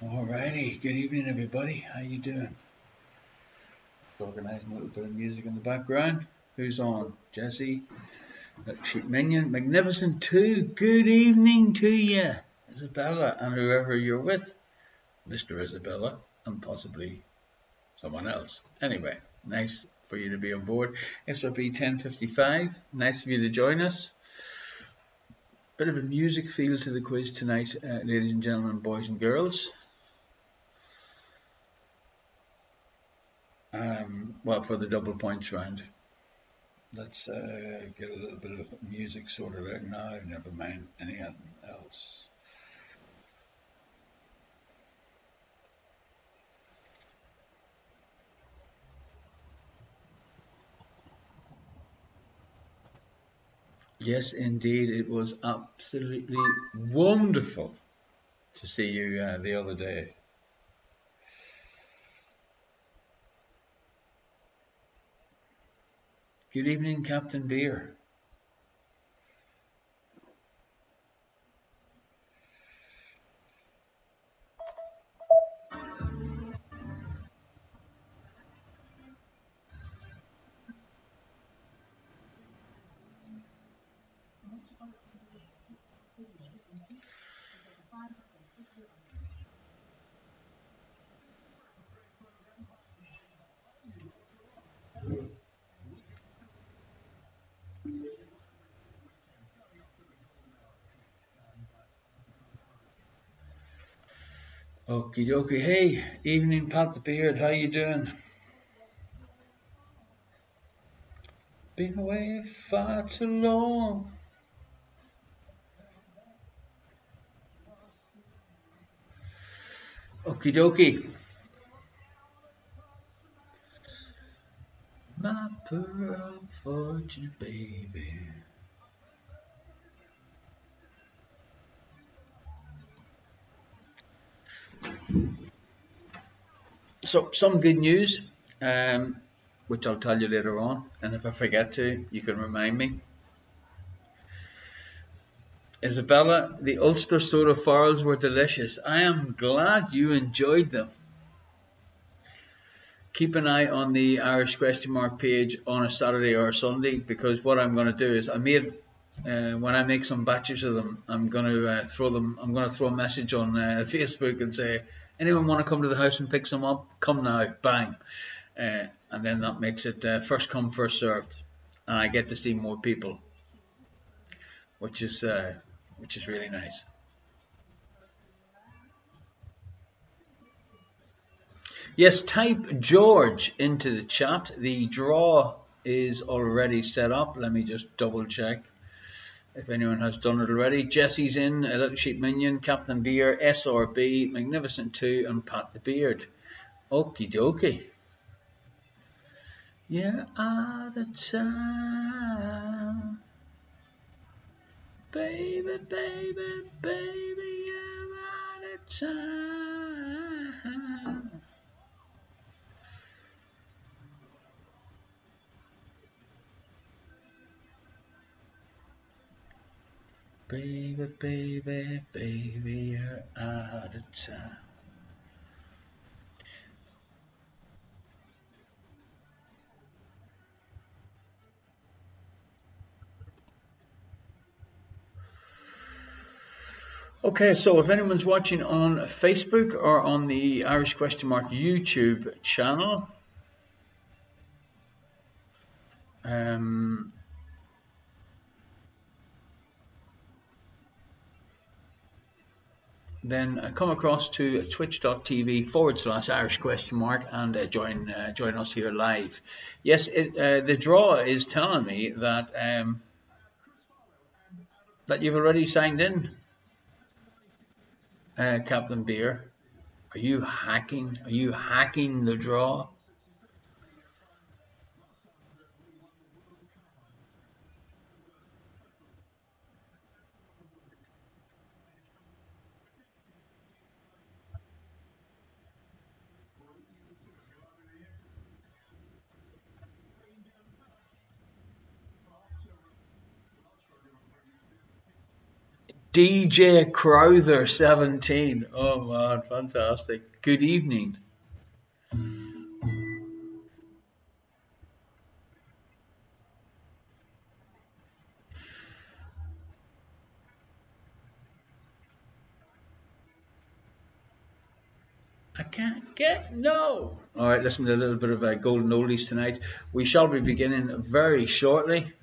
Alrighty, good evening everybody. How you doing? Organising a little bit of music in the background. Who's on? Jesse, Sheep Minion, Magnificent 2. Good evening to you, Isabella, and whoever you're with, Mr. Isabella, and possibly someone else. Anyway, nice for you to be on board. SRB 1055. Nice of you to join us. Bit of a music feel to the quiz tonight, ladies and gentlemen, boys and girls. Well, for the double points round. Let's get a little bit of music sorted out now. Never mind anything else. Yes, indeed, it was absolutely wonderful to see you the other day. Good evening, Captain Beer. Okie dokie. Hey, evening, Pat the Beard. How you doing? Been away far too long. Okie dokie. My pearl fortune, baby. So, some good news, which I'll tell you later on, and if I forget to, you can remind me. Isabella, the Ulster soda farls were delicious. I am glad you enjoyed them. Keep an eye on the Irish question mark page on a Saturday or a Sunday, because what I'm going to do is when I make some batches of them, I'm going to throw them. I'm going to throw a message on Facebook and say, anyone want to come to the house and pick some up? Come now, bang, and then that makes it first come first served, and I get to see more people, which is really nice. Yes, type George into the chat. The draw is already set up. Let me just double check if anyone has done it already. Jesse's in, a Little Sheep Minion, Captain Beer, SRB, Magnificent 2, and Pat the Beard. Okie dokie. You're out of time. Baby, baby, baby, you're out of time. Baby, baby, baby, you're out of time. Okay, so if anyone's watching on Facebook or on the Irish Question Mark YouTube channel, then come across to twitch.tv/Irish Question Mark and join us here live. Yes, the draw is telling me that that you've already signed in, Captain Beer. Are you hacking? Are you hacking the draw? DJ Crowther 17. Oh man, fantastic. Good evening. I can't get no. All right, listen to a little bit of Golden Oldies tonight. We shall be beginning very shortly.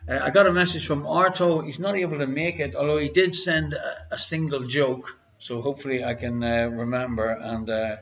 I got a message from Arto. He's not able to make it, although he did send a single joke. So hopefully I can remember and.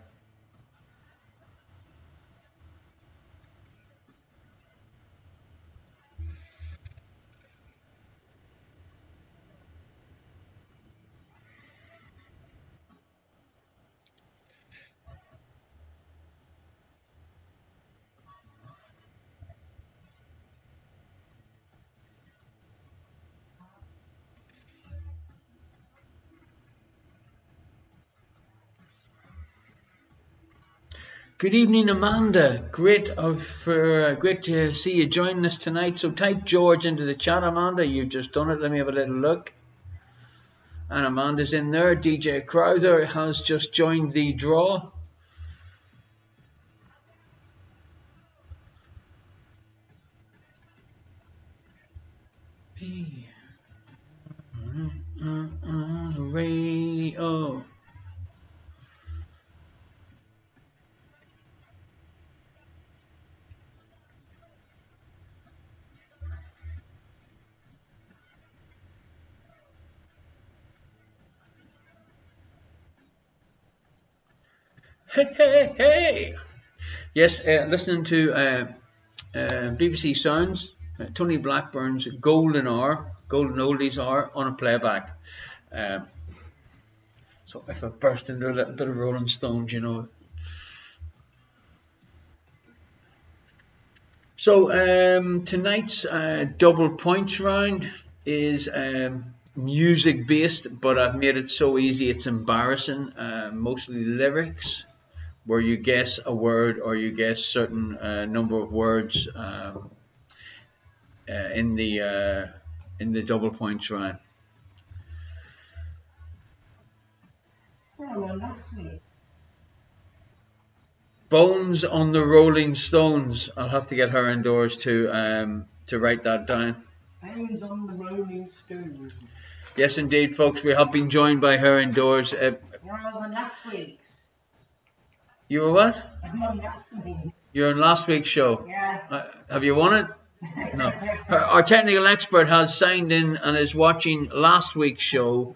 Good evening, Amanda. Great to see you joining us tonight. So type George into the chat, Amanda. You've just done it. Let me have a little look. And Amanda's in there. DJ Crowther has just joined the draw. Radio. Hey. Yes, listening to BBC Sounds, Tony Blackburn's Golden Hour, Golden Oldies Hour on a playback. So if I burst into a little bit of Rolling Stones, you know. So tonight's double points round is music based, but I've made it so easy it's embarrassing. Mostly lyrics, where you guess a word or you guess certain number of words in the double points round. Bones on the Rolling Stones. I'll have to get her indoors to write that down. Bones on the Rolling Stones. Yes, indeed, folks. We have been joined by her indoors. I was on last week's. You were what? I'm on last week. You're on last week's show. Yeah. Have you won it? No. Our technical expert has signed in and is watching last week's show,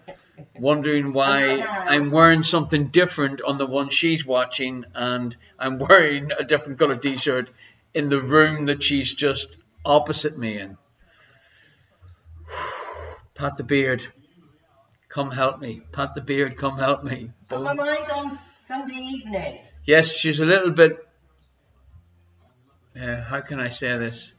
wondering why I'm wearing something different on the one she's watching, and I'm wearing a different colour t-shirt in the room that she's just opposite me in. Pat the beard, come help me. Pat the beard, come help me. My mind on Sunday evening. Yes, she's a little bit. How can I say this?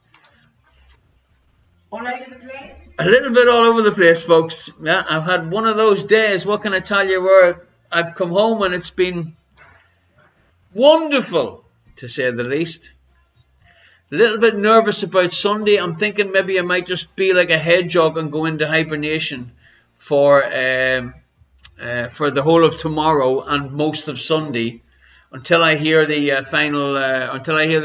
All over the place? A little bit all over the place, folks. Yeah, I've had one of those days. What can I tell you? Where I've come home and it's been wonderful, to say the least. A little bit nervous about Sunday. I'm thinking maybe I might just be like a hedgehog and go into hibernation for the whole of tomorrow and most of Sunday, until I hear the final. Until I hear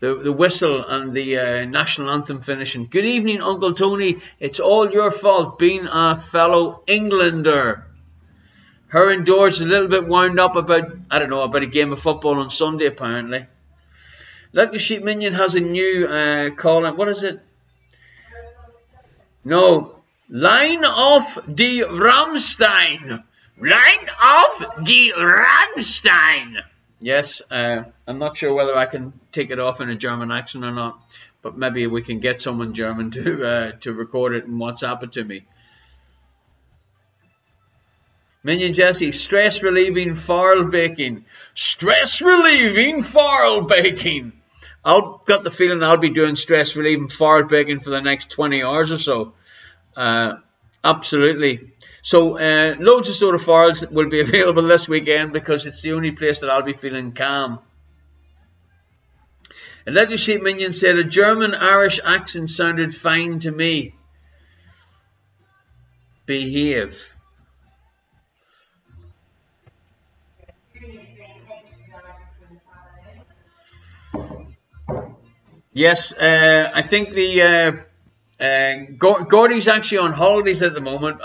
the whistle and the national anthem finishing. Good evening, Uncle Tony. It's all your fault being a fellow Englander. Her indoors a little bit wound up about a game of football on Sunday apparently. Lucky Sheep Minion has a new call. What is it? No. Line off die Rammstein. Line off die Rammstein. Yes, I'm not sure whether I can take it off in a German accent or not, but maybe we can get someone German to record it and WhatsApp it to me. Minion Jesse, stress relieving farl baking. Stress relieving farl baking. I've got the feeling I'll be doing stress relieving farl baking for the next 20 hours or so. Absolutely. So loads of soda farls will be available this weekend because it's the only place that I'll be feeling calm. Electric Sheep Minion said a German-Irish accent sounded fine to me. behave. Yes, I think the Gordy's actually on holidays at the moment,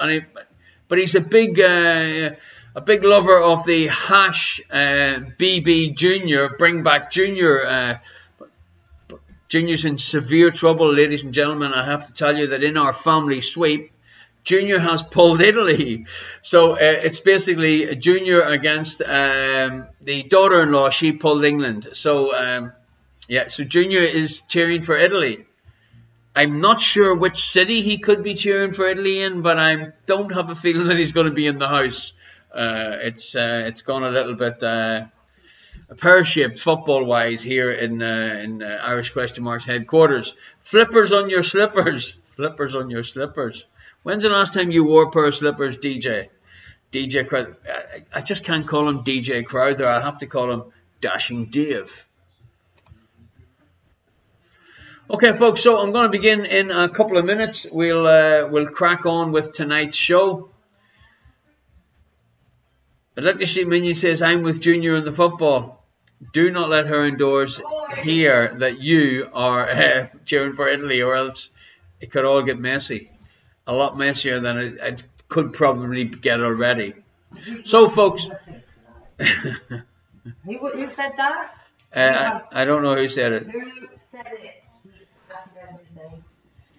but he's a big lover of the hash BB Junior. Bring back Junior. Junior's in severe trouble, ladies and gentlemen. I have to tell you that in our family sweep, Junior has pulled Italy. So it's basically Junior against the daughter-in-law. She pulled England. So so Junior is cheering for Italy. I'm not sure which city he could be cheering for Italy in, but I don't have a feeling that he's going to be in the house. It's gone a little bit pear-shaped football-wise here in Irish Question Marks headquarters. Flippers on your slippers. Flippers on your slippers. When's the last time you wore a pair of slippers, DJ? DJ Crowther. I just can't call him DJ Crowther. I have to call him Dashing Dave. Okay, folks, so I'm going to begin in a couple of minutes. We'll crack on with tonight's show. Electricity Minion says, I'm with Junior in the football. Do not let her indoors hear that you are cheering for Italy, or else it could all get messy. A lot messier than it could probably get already. So, folks. Who said that? I don't know who said it. Who said it?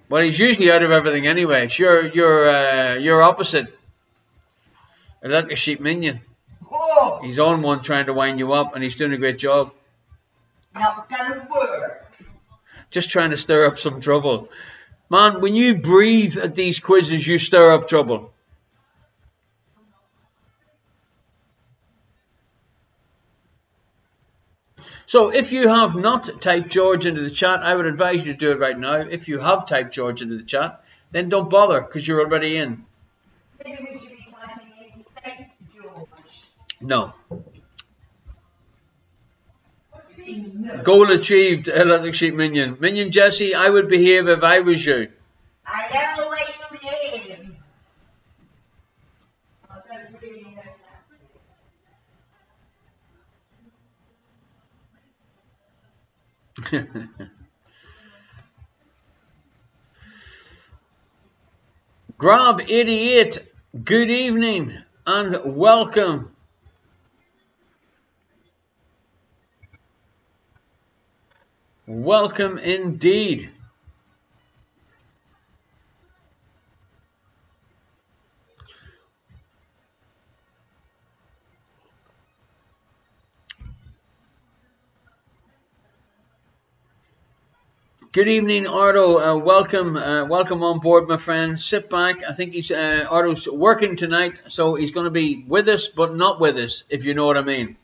Well, he's usually out of everything anyway. Sure, you're opposite. Electric Sheep Minion. Oh, He's on one trying to wind you up, and he's doing a great job. not gonna work. Just trying to stir up some trouble. Man, when you breathe at these quizzes, you stir up trouble. So if you have not typed George into the chat, I would advise you to do it right now. If you have typed George into the chat, then don't bother, because you're already in. Maybe we should be typing in Saint George. No. Goal achieved, Electric Sheep Minion. Minion Jesse, I would behave if I was you. I am like you behave. I don't really know that. Grab 88, good evening and welcome. Welcome indeed. Good evening, Ardo. Welcome on board, my friend. Sit back. I think Ardo's working tonight, so he's going to be with us, but not with us, if you know what I mean.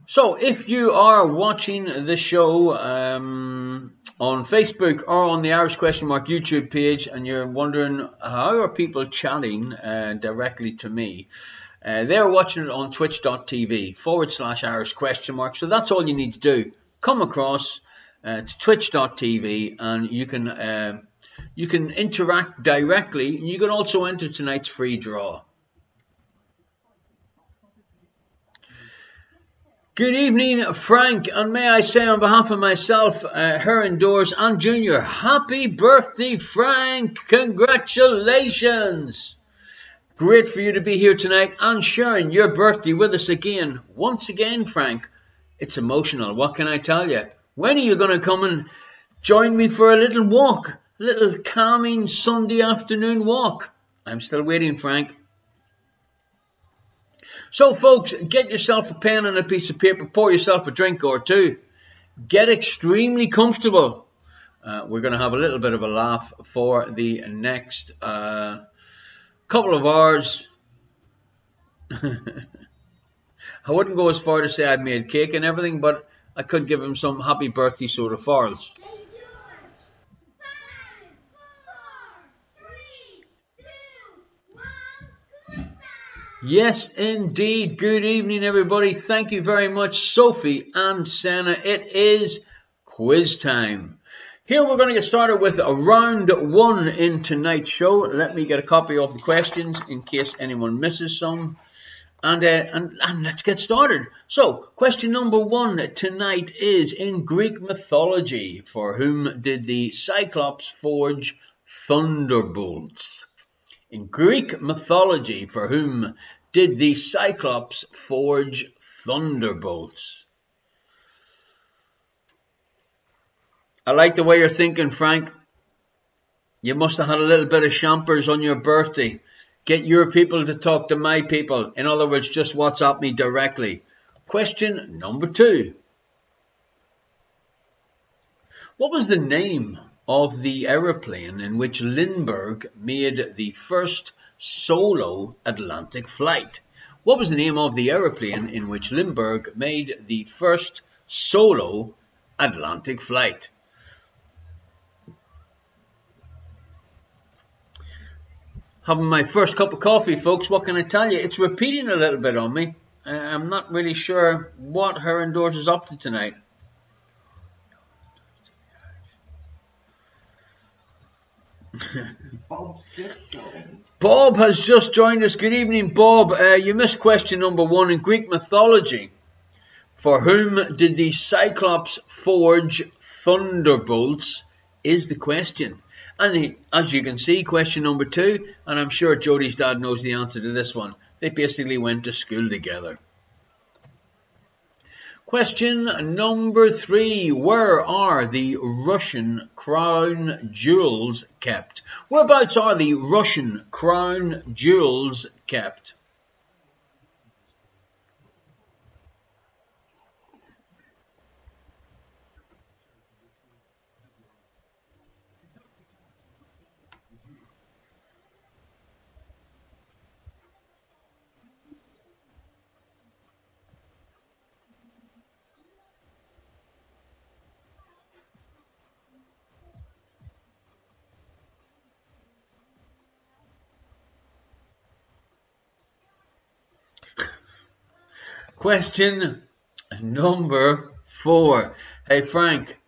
So, if you are watching the show on Facebook or on the Irish Question Mark YouTube page, and you're wondering how are people chatting directly to me, they're watching it on twitch.tv/Irish Question Mark. So that's all you need to do. Come across to twitch.tv, and you can interact directly. You can also enter tonight's free draw. Good evening, Frank, and may I say on behalf of myself, her indoors, and Junior, happy birthday, Frank! Congratulations! Great for you to be here tonight and sharing your birthday with us again. Once again, Frank, it's emotional. What can I tell you? When are you going to come and join me for a little walk? A little calming Sunday afternoon walk? I'm still waiting, Frank. So, folks, get yourself a pen and a piece of paper, pour yourself a drink or two, get extremely comfortable. We're going to have a little bit of a laugh for the next couple of hours. I wouldn't go as far to say I've made cake and everything, but I could give him some happy birthday soda farls. Yes, indeed. Good evening, everybody. Thank you very much, Sophie and Senna. It is quiz time. Here we're going to get started with round one in tonight's show. Let me get a copy of the questions in case anyone misses some. And let's get started. So, question number one tonight is, in Greek mythology, for whom did the Cyclops forge thunderbolts? In Greek mythology, for whom did the Cyclops forge thunderbolts? I like the way you're thinking, Frank. You must have had a little bit of champers on your birthday. Get your people to talk to my people. In other words, just WhatsApp me directly. Question number two. What was the name of the aeroplane in which Lindbergh made the first solo Atlantic flight? What was the name of the aeroplane in which Lindbergh made the first solo Atlantic flight? Having my first cup of coffee, folks. What can I tell you? It's repeating a little bit on me. I'm not really sure what her indoors is up to tonight. Bob has just joined us. Good evening, Bob. You missed question number one. In Greek mythology, for whom did the Cyclops forge thunderbolts is the question. And as you can see, question number two, and I'm sure Jodie's dad knows the answer to this one. They basically went to school together. Question number three. Where are the Russian crown jewels kept? Whereabouts are the Russian crown jewels kept? Question number four. Hey, Frank,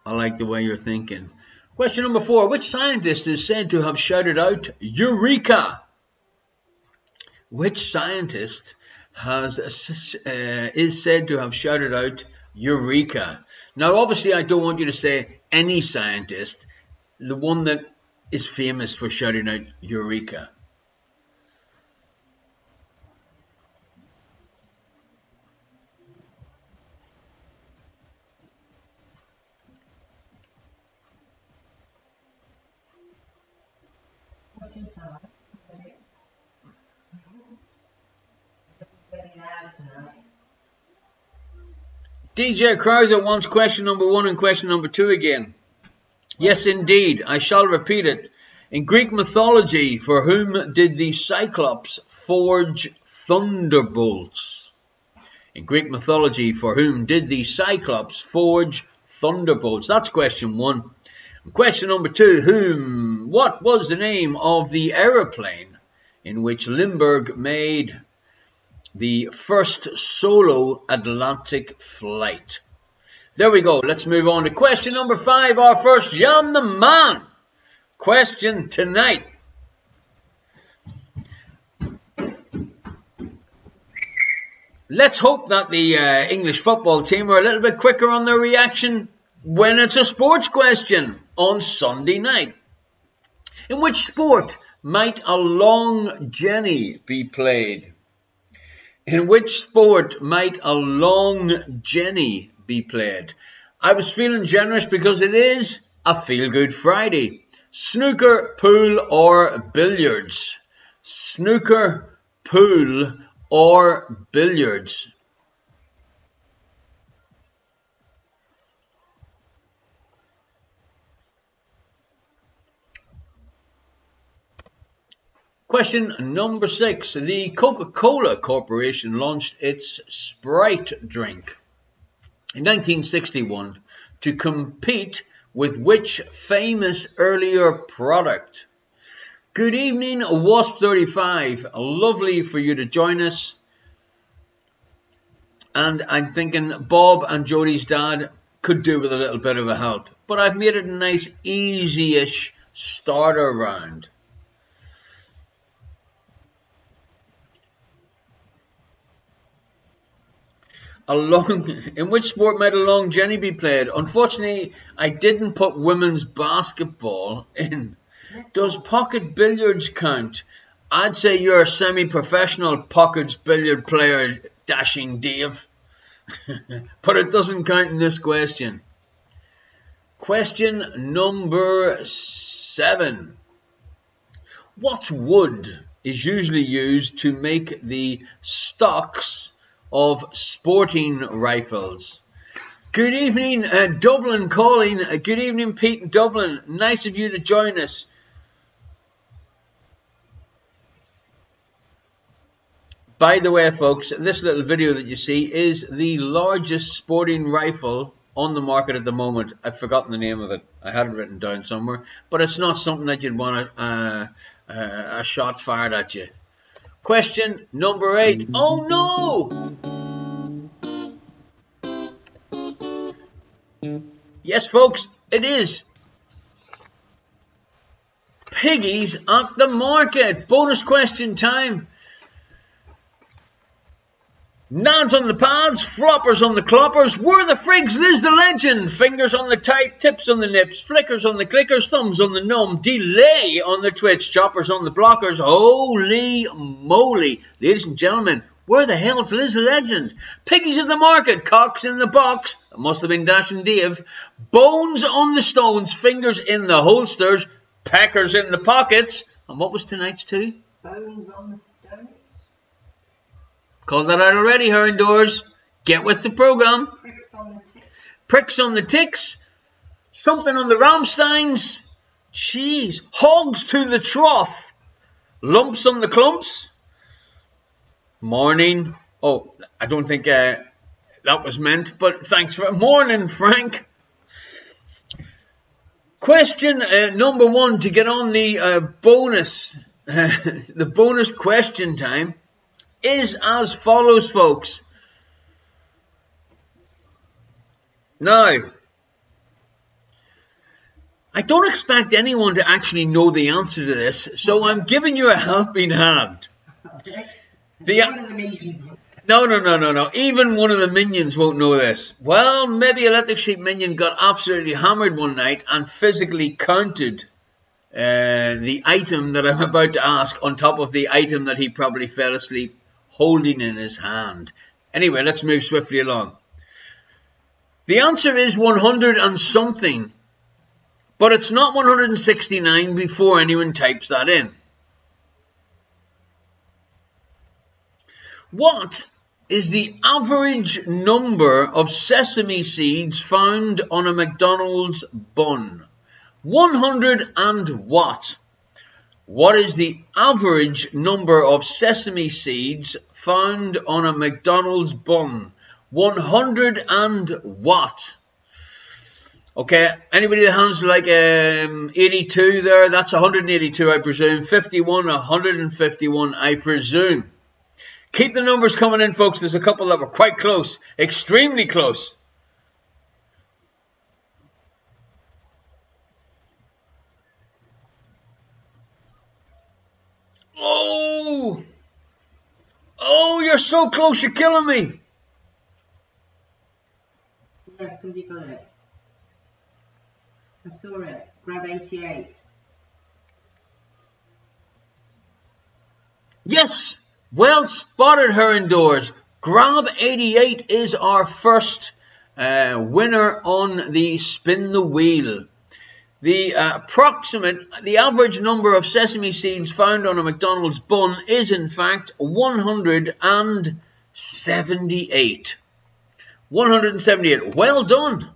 I like the way you're thinking. Question number four. Which scientist is said to have shouted out, Eureka? Which scientist is said to have shouted out, Eureka? Now, obviously, I don't want you to say any scientist. The one that is famous for shouting out, Eureka. DJ Crowther wants question number one and question number two again. Yes, indeed. I shall repeat it. In Greek mythology, for whom did the Cyclops forge thunderbolts? In Greek mythology, for whom did the Cyclops forge thunderbolts? That's question one. Question number two. What was the name of the aeroplane in which Lindbergh made the first solo Atlantic flight? There we go. Let's move on to question number five. Our first Jan the Man question tonight. Let's hope that the English football team are a little bit quicker on their reaction when it's a sports question on Sunday night. In which sport might a long jenny be played? In which sport might a long jenny be played? I was feeling generous because it is a feel-good Friday. Snooker, pool or billiards? Snooker, pool or billiards? Question number six. The Coca-Cola Corporation launched its Sprite drink in 1961 to compete with which famous earlier product? Good evening, Wasp35. Lovely for you to join us. And I'm thinking Bob and Jodie's dad could do with a little bit of a help. But I've made it a nice, easy-ish starter round. In which sport might a long Jenny be played? Unfortunately, I didn't put women's basketball in. Does pocket billiards count? I'd say you're a semi-professional pockets billiard player, Dashing Dave. But it doesn't count in this question. Question number 7. What wood is usually used to make the stocks of sporting rifles? Good evening, Dublin calling. Good evening, Pete in Dublin. Nice of you to join us. By the way, folks, this little video that you see is the largest sporting rifle on the market at the moment. I've forgotten the name of it. I had it written down somewhere. But it's not something that you'd want a shot fired at you. Question number 8. Oh, no! Yes, folks, it is. Piggies at the market. Bonus question time. Nods on the pads, floppers on the cloppers. Where the frigs Liz the legend? Fingers on the tight, tips on the nips, flickers on the clickers, thumbs on the numb, delay on the twitch, choppers on the blockers. Holy moly. Ladies and gentlemen, where the hell's Liz the legend? Piggies at the market, cocks in the box. That must have been Dashing Dave. Bones on the stones, fingers in the holsters, peckers in the pockets. And what was tonight's too? Bones on the stones. Called that out already, Herring Doors. Get with the program. Pricks on the ticks. Something on the Rammsteins. Jeez. Hogs to the trough. Lumps on the clumps. Morning. Oh, I don't think that was meant, but thanks for morning, Frank. Question number 1 to get on the bonus, the bonus question time. Is as follows, folks. Now, I don't expect anyone to actually know the answer to this, so I'm giving you a helping hand. One of the minions. No. Even one of the minions won't know this. Well, maybe Electric Sheep Minion got absolutely hammered one night and physically counted the item that I'm about to ask on top of the item that he probably fell asleep holding in his hand. Anyway, let's move swiftly along. The answer is 100 and something, but it's not 169 before anyone types that in. What is the average number of sesame seeds found on a McDonald's bun? 100 and what? What is the average number of sesame seeds found on a McDonald's bun? 100 and what? Okay, anybody that has like 82 there, that's 182 I presume. 51, 151 I presume. Keep the numbers coming in, folks. There's a couple that were quite close, extremely close. Oh, you're so close, you're killing me. Yeah, somebody got it. I saw it. Grab 88. Yes, well spotted, Herring Doors. Grab 88 is our first winner on the Spin the Wheel. The average number of sesame seeds found on a McDonald's bun is in fact 178. 178. Well done.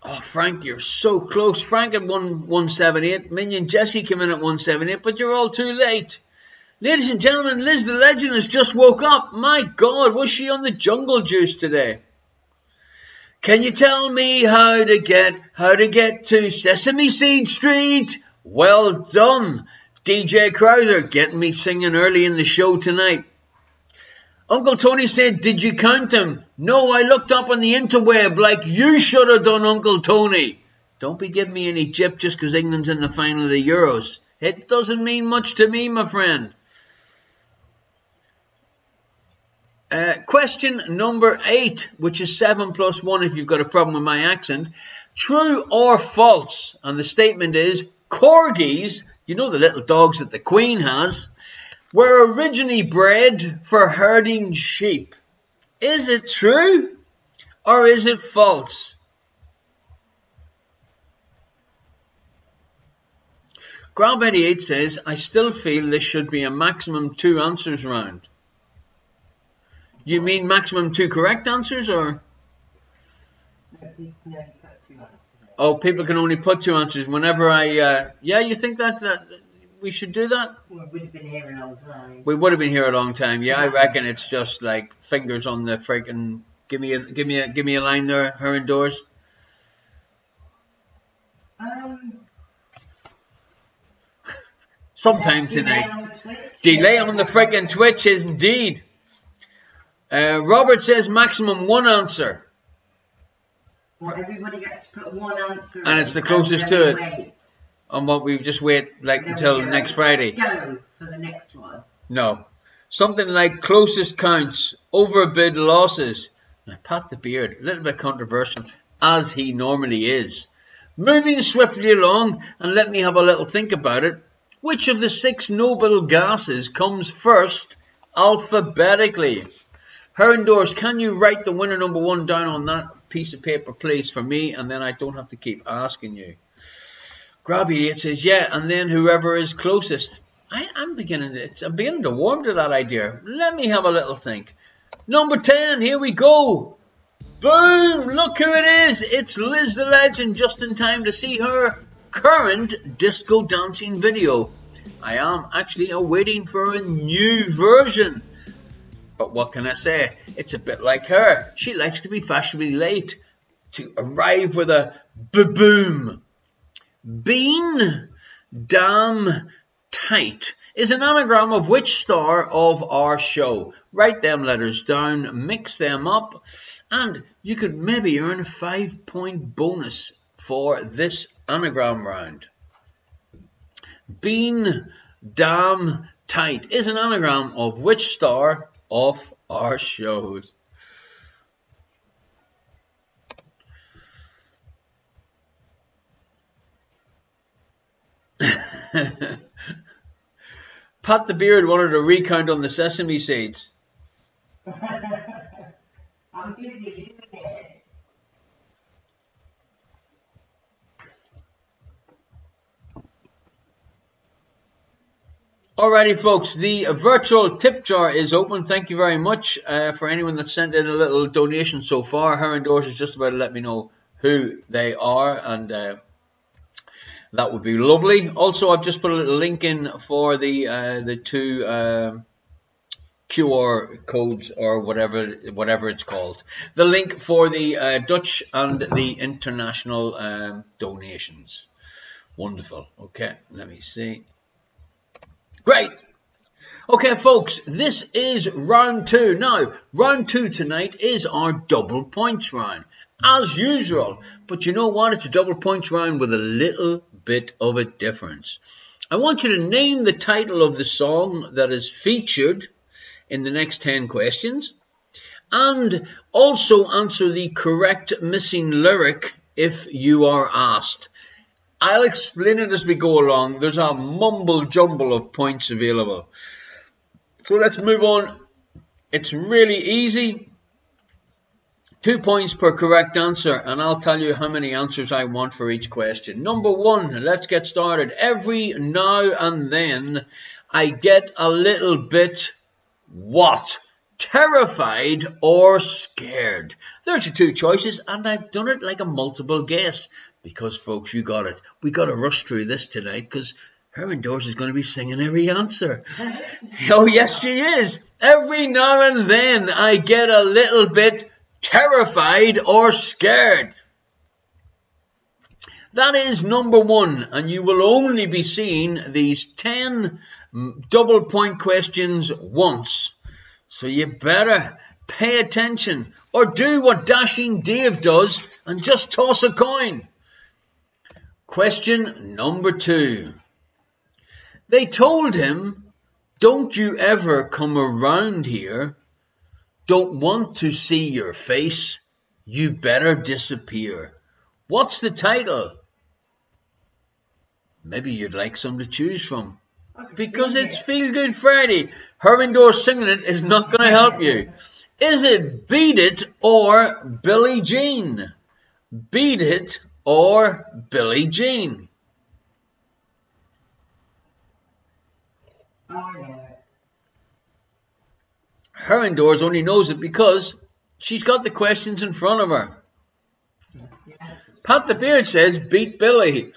Oh, Frank, you're so close. Frank at 178. Minion Jesse came in at 178, but you're all too late. Ladies and gentlemen, Liz the Legend has just woke up. My God, was she on the jungle juice today? Can you tell me how to get to Sesame Seed Street? Well done, DJ Crowther, getting me singing early in the show tonight. Uncle Tony said, did you count them? No, I looked up on the interweb like you should have done, Uncle Tony. Don't be giving me any jip just because England's in the final of the Euros. It doesn't mean much to me, my friend. Question number 8, which is 7 plus 1 if you've got a problem with my accent. True or false? And the statement is, corgis, you know the little dogs that the Queen has, were originally bred for herding sheep. Is it true or is it false? Grab88 says, I still feel this should be a maximum 2 answers round. You mean maximum 2 correct answers, or? Oh, people can only put 2 answers. Whenever I, yeah, you think that we should do that? We would have been here a long time. We would have been here a long time. Yeah, I reckon it's just like fingers on the freaking. Give me a line there, her indoors. Sometime tonight. Delay on the freaking Twitch is indeed. Robert says maximum 1 answer. Well, everybody gets to put 1 answer. And it's the closest to it. And what we just wait like until next Friday. Go for the next one. No. Something like closest counts, overbid losses. Now, Pat the Beard, a little bit controversial, as he normally is. Moving swiftly along, and let me have a little think about it. Which of the 6 noble gases comes first alphabetically? Herendorf, can you write the winner number 1 down on that piece of paper, please, for me, and then I don't have to keep asking you. Grabby, it says, yeah, and then whoever is closest. I'm beginning to warm to that idea. Let me have a little think. Number 10, here we go. Boom, look who it is. It's Liz the Legend, just in time to see her current disco dancing video. I am actually awaiting for a new version. But what can I say? It's a bit like her. She likes to be fashionably late to arrive with a boom. Bean damn tight is an anagram of which star of our show? Write them letters down, mix them up, and you could maybe earn a 5-point bonus for this anagram round. Bean damn tight is an anagram of which star of our shows? Pat the Beard wanted a recount on the sesame seeds. I'm busy doing it. Alrighty, folks, the virtual tip jar is open. Thank you very much for anyone that sent in a little donation so far. Herendorf is just about to let me know who they are, and that would be lovely. Also, I've just put a little link in for the 2 QR codes, or whatever it's called. The link for the Dutch and the international donations. Wonderful. Okay, let me see. Great. Okay, folks, this is round 2. Now, round 2 tonight is our double points round, as usual. But you know what? It's a double points round with a little bit of a difference. I want you to name the title of the song that is featured in the next 10 questions, and also answer the correct missing lyric if you are asked. I'll explain it as we go along. There's a mumble jumble of points available. So let's move on. It's really easy. 2 points per correct answer, and I'll tell you how many answers I want for each question. Number 1, let's get started. Every now and then I get a little bit what? Terrified or scared. There's your 2 choices, and I've done it like a multiple guess. Because, folks, you got it. We got to rush through this tonight because Herendorf is going to be singing every answer. Oh, yes, she is. Every now and then I get a little bit terrified or scared? That is number 1, and you will only be seeing these 10 double point questions once. So you better pay attention or do what Dashing Dave does and just toss a coin. Question number 2. They told him, don't you ever come around here. Don't want to see your face. You better disappear. What's the title? Maybe you'd like some to choose from. Because it's Feel Good Friday. Herwindor singing it is not going to help you. Is it Beat It or Billie Jean? Beat It or Billie Jean? Herwindor only knows it because she's got the questions in front of her. Pat the Beard says Beat Billie.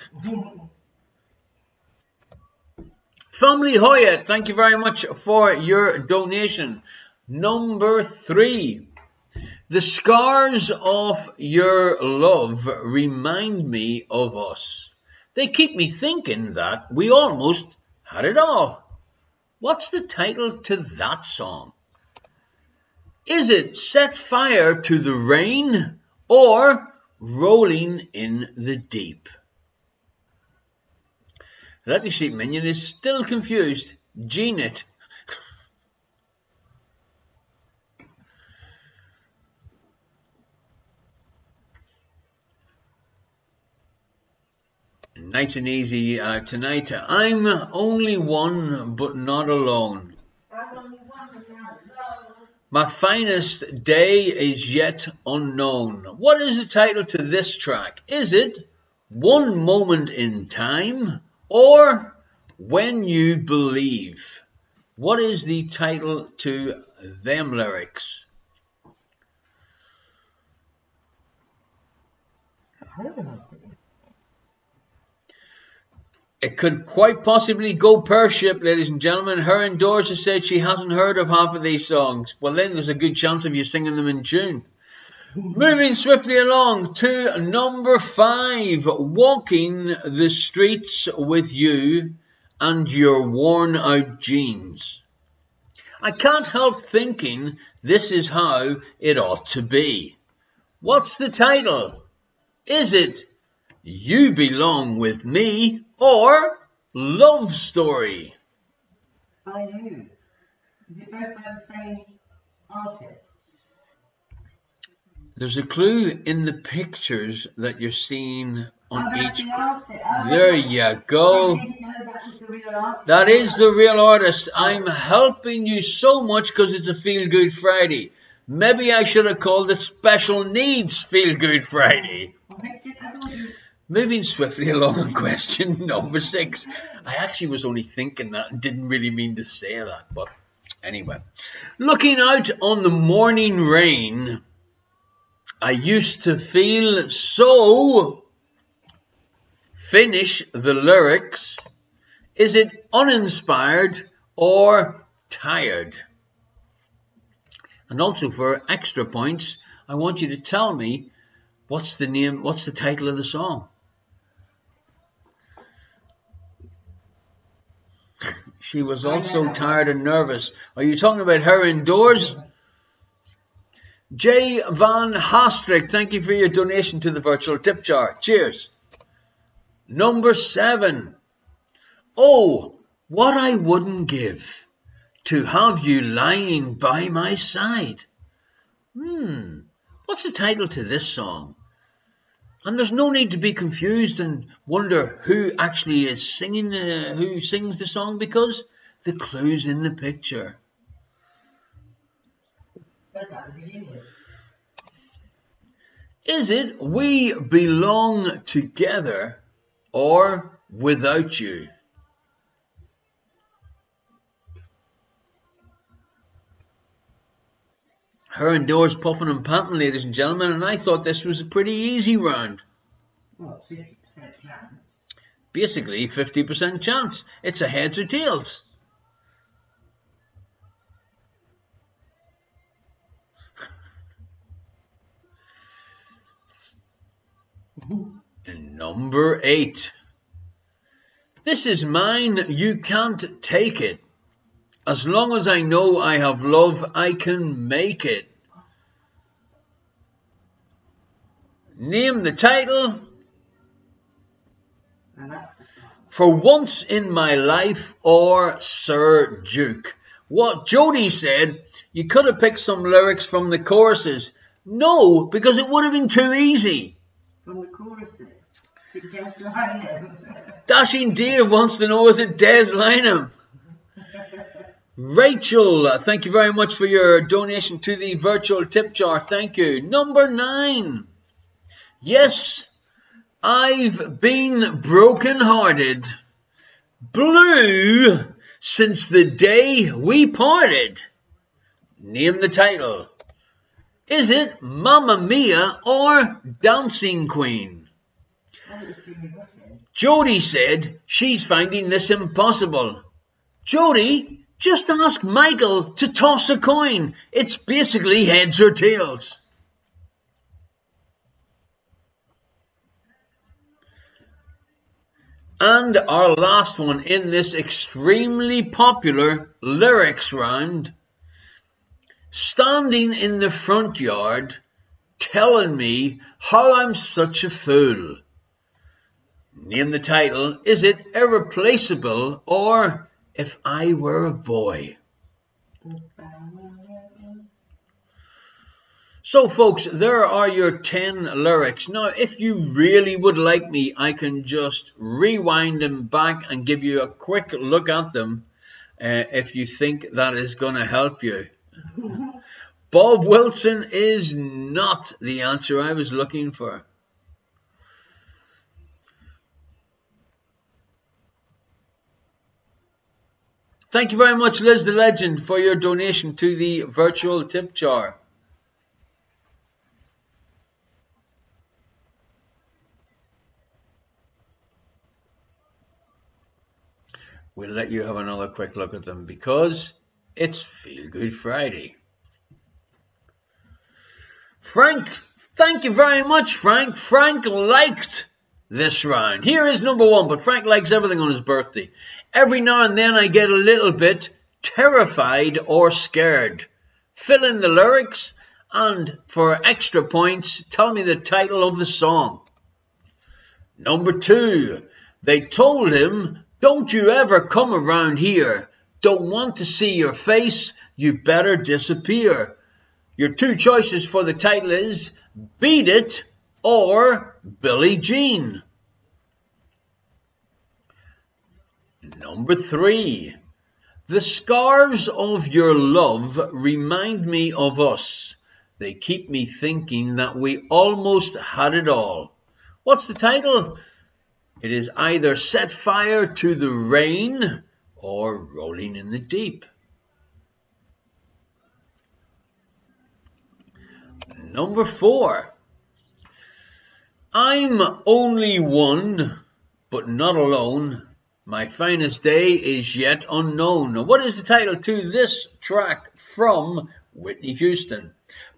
Family Hoyt, thank you very much for your donation. Number 3. The scars of your love remind me of us. They keep me thinking that we almost had it all. What's the title to that song? Is it Set Fire to the Rain or Rolling in the Deep? Letty Sheep Minion is still confused. Gene it. Nice and easy tonight. I'm only one, but not alone. I'm only one and not alone. My finest day is yet unknown. What is the title to this track? Is it One Moment in Time or When You Believe? What is the title to them lyrics? It could quite possibly go pear-shaped, ladies and gentlemen. Her indoors has said she hasn't heard of half of these songs. Well, then there's a good chance of you singing them in tune. Moving swiftly along to number 5. Walking the streets with you and your worn-out jeans. I can't help thinking this is how it ought to be. What's the title? Is it You Belong With Me or Love Story? I know. Is it both by the same artist? There's a clue in the pictures that you're seeing on that's each. the artist. There you go. I didn't know that was the real artist. That is the real artist. I'm helping you so much because it's a Feel Good Friday. Maybe I should have called it Special Needs Feel Good Friday. Moving swiftly along, question number 6. I actually was only thinking that and didn't really mean to say that, but anyway. Looking out on the morning rain, I used to feel so. Finish the lyrics. Is it uninspired or tired? And also for extra points, I want you to tell me what's the title of the song. She was also tired and nervous. Are you talking about her indoors? J. Van Hastrick, thank you for your donation to the virtual tip jar. Cheers. Number 7. Oh, what I wouldn't give to have you lying by my side. What's the title to this song? And there's no need to be confused and wonder who actually is singing, who sings the song, because the clue's in the picture. Is it We Belong Together or Without You? Her indoors puffing and panting, ladies and gentlemen, and I thought this was a pretty easy round. Well, it's 50% chance. Basically, 50% chance. It's a heads or tails. Number 8. This is mine, you can't take it. As long as I know I have love, I can make it. Name the title. For Once in My Life or Sir Duke. What Jody said, you could have picked some lyrics from the choruses. No, because it would have been too easy. From the choruses? Is it Des Lynam? Dashing Dave wants to know, is it Des Lynam? Rachel, thank you very much for your donation to the virtual tip jar. Thank you. Number 9. Yes, I've been broken-hearted, blue since the day we parted. Name the title. Is it Mamma Mia or Dancing Queen? Jody said she's finding this impossible. Jody, just ask Michael to toss a coin. It's basically heads or tails. And our last one in this extremely popular lyrics round. Standing in the front yard, telling me how I'm such a fool. Name the title. Is it Irreplaceable or If I Were a Boy? So folks, there are your 10 lyrics. Now, if you really would like me, I can just rewind them back and give you a quick look at them if you think that is going to help you. Bob Wilson is not the answer I was looking for. Thank you very much, Liz the Legend, for your donation to the virtual tip jar. We'll let you have another quick look at them because it's Feel Good Friday. Frank, thank you very much, Frank. Frank liked this round. Here is number 1, but Frank likes everything on his birthday. Every now and then I get a little bit terrified or scared. Fill in the lyrics, and for extra points, tell me the title of the song. Number 2, they told him, don't you ever come around here. Don't want to see your face, you better disappear. Your 2 choices for the title is Beat It or Billie Jean. Number 3, the scars of your love remind me of us. They keep me thinking that we almost had it all. What's the title? It is either Set Fire to the Rain or Rolling in the Deep. Number 4, I'm only one, but not alone. My finest day is yet unknown. Now, what is the title to this track from Whitney Houston?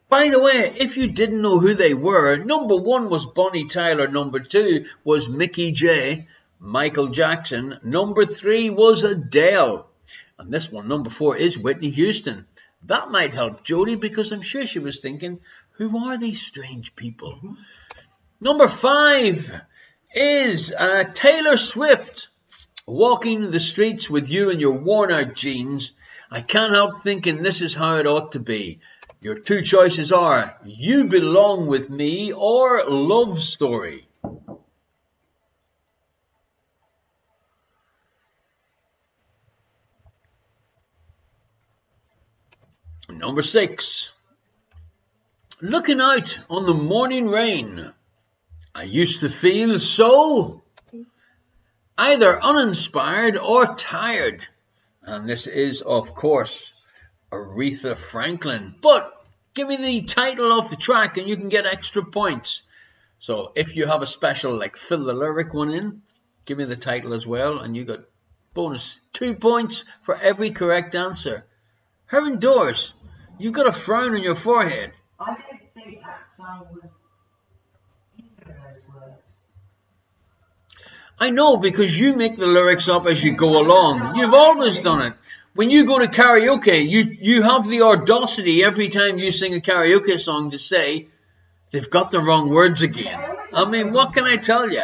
By the way, if you didn't know who they were, number 1 was Bonnie Tyler, number 2 was Mickey J, Michael Jackson, number 3 was Adele, and this one, number 4, is Whitney Houston. That might help Jody because I'm sure she was thinking, who are these strange people? Number 5 is Taylor Swift, Walking the Streets with You in Your Worn Out Jeans. I can't help thinking this is how it ought to be. Your 2 choices are You Belong With Me or Love Story. Number 6, looking out on the morning rain. I used to feel so either uninspired or tired. And this is, of course, Aretha Franklin. But give me the title of the track and you can get extra points. So if you have a special, like fill the lyric one in, give me the title as well, and you got bonus 2 points for every correct answer. Herman Doors, you've got a frown on your forehead. I don't think that song was either of those words. I know, because you make the lyrics up as you go along. You've always done it. When you go to karaoke, you have the audacity every time you sing a karaoke song to say, they've got the wrong words again. I mean, what can I tell you?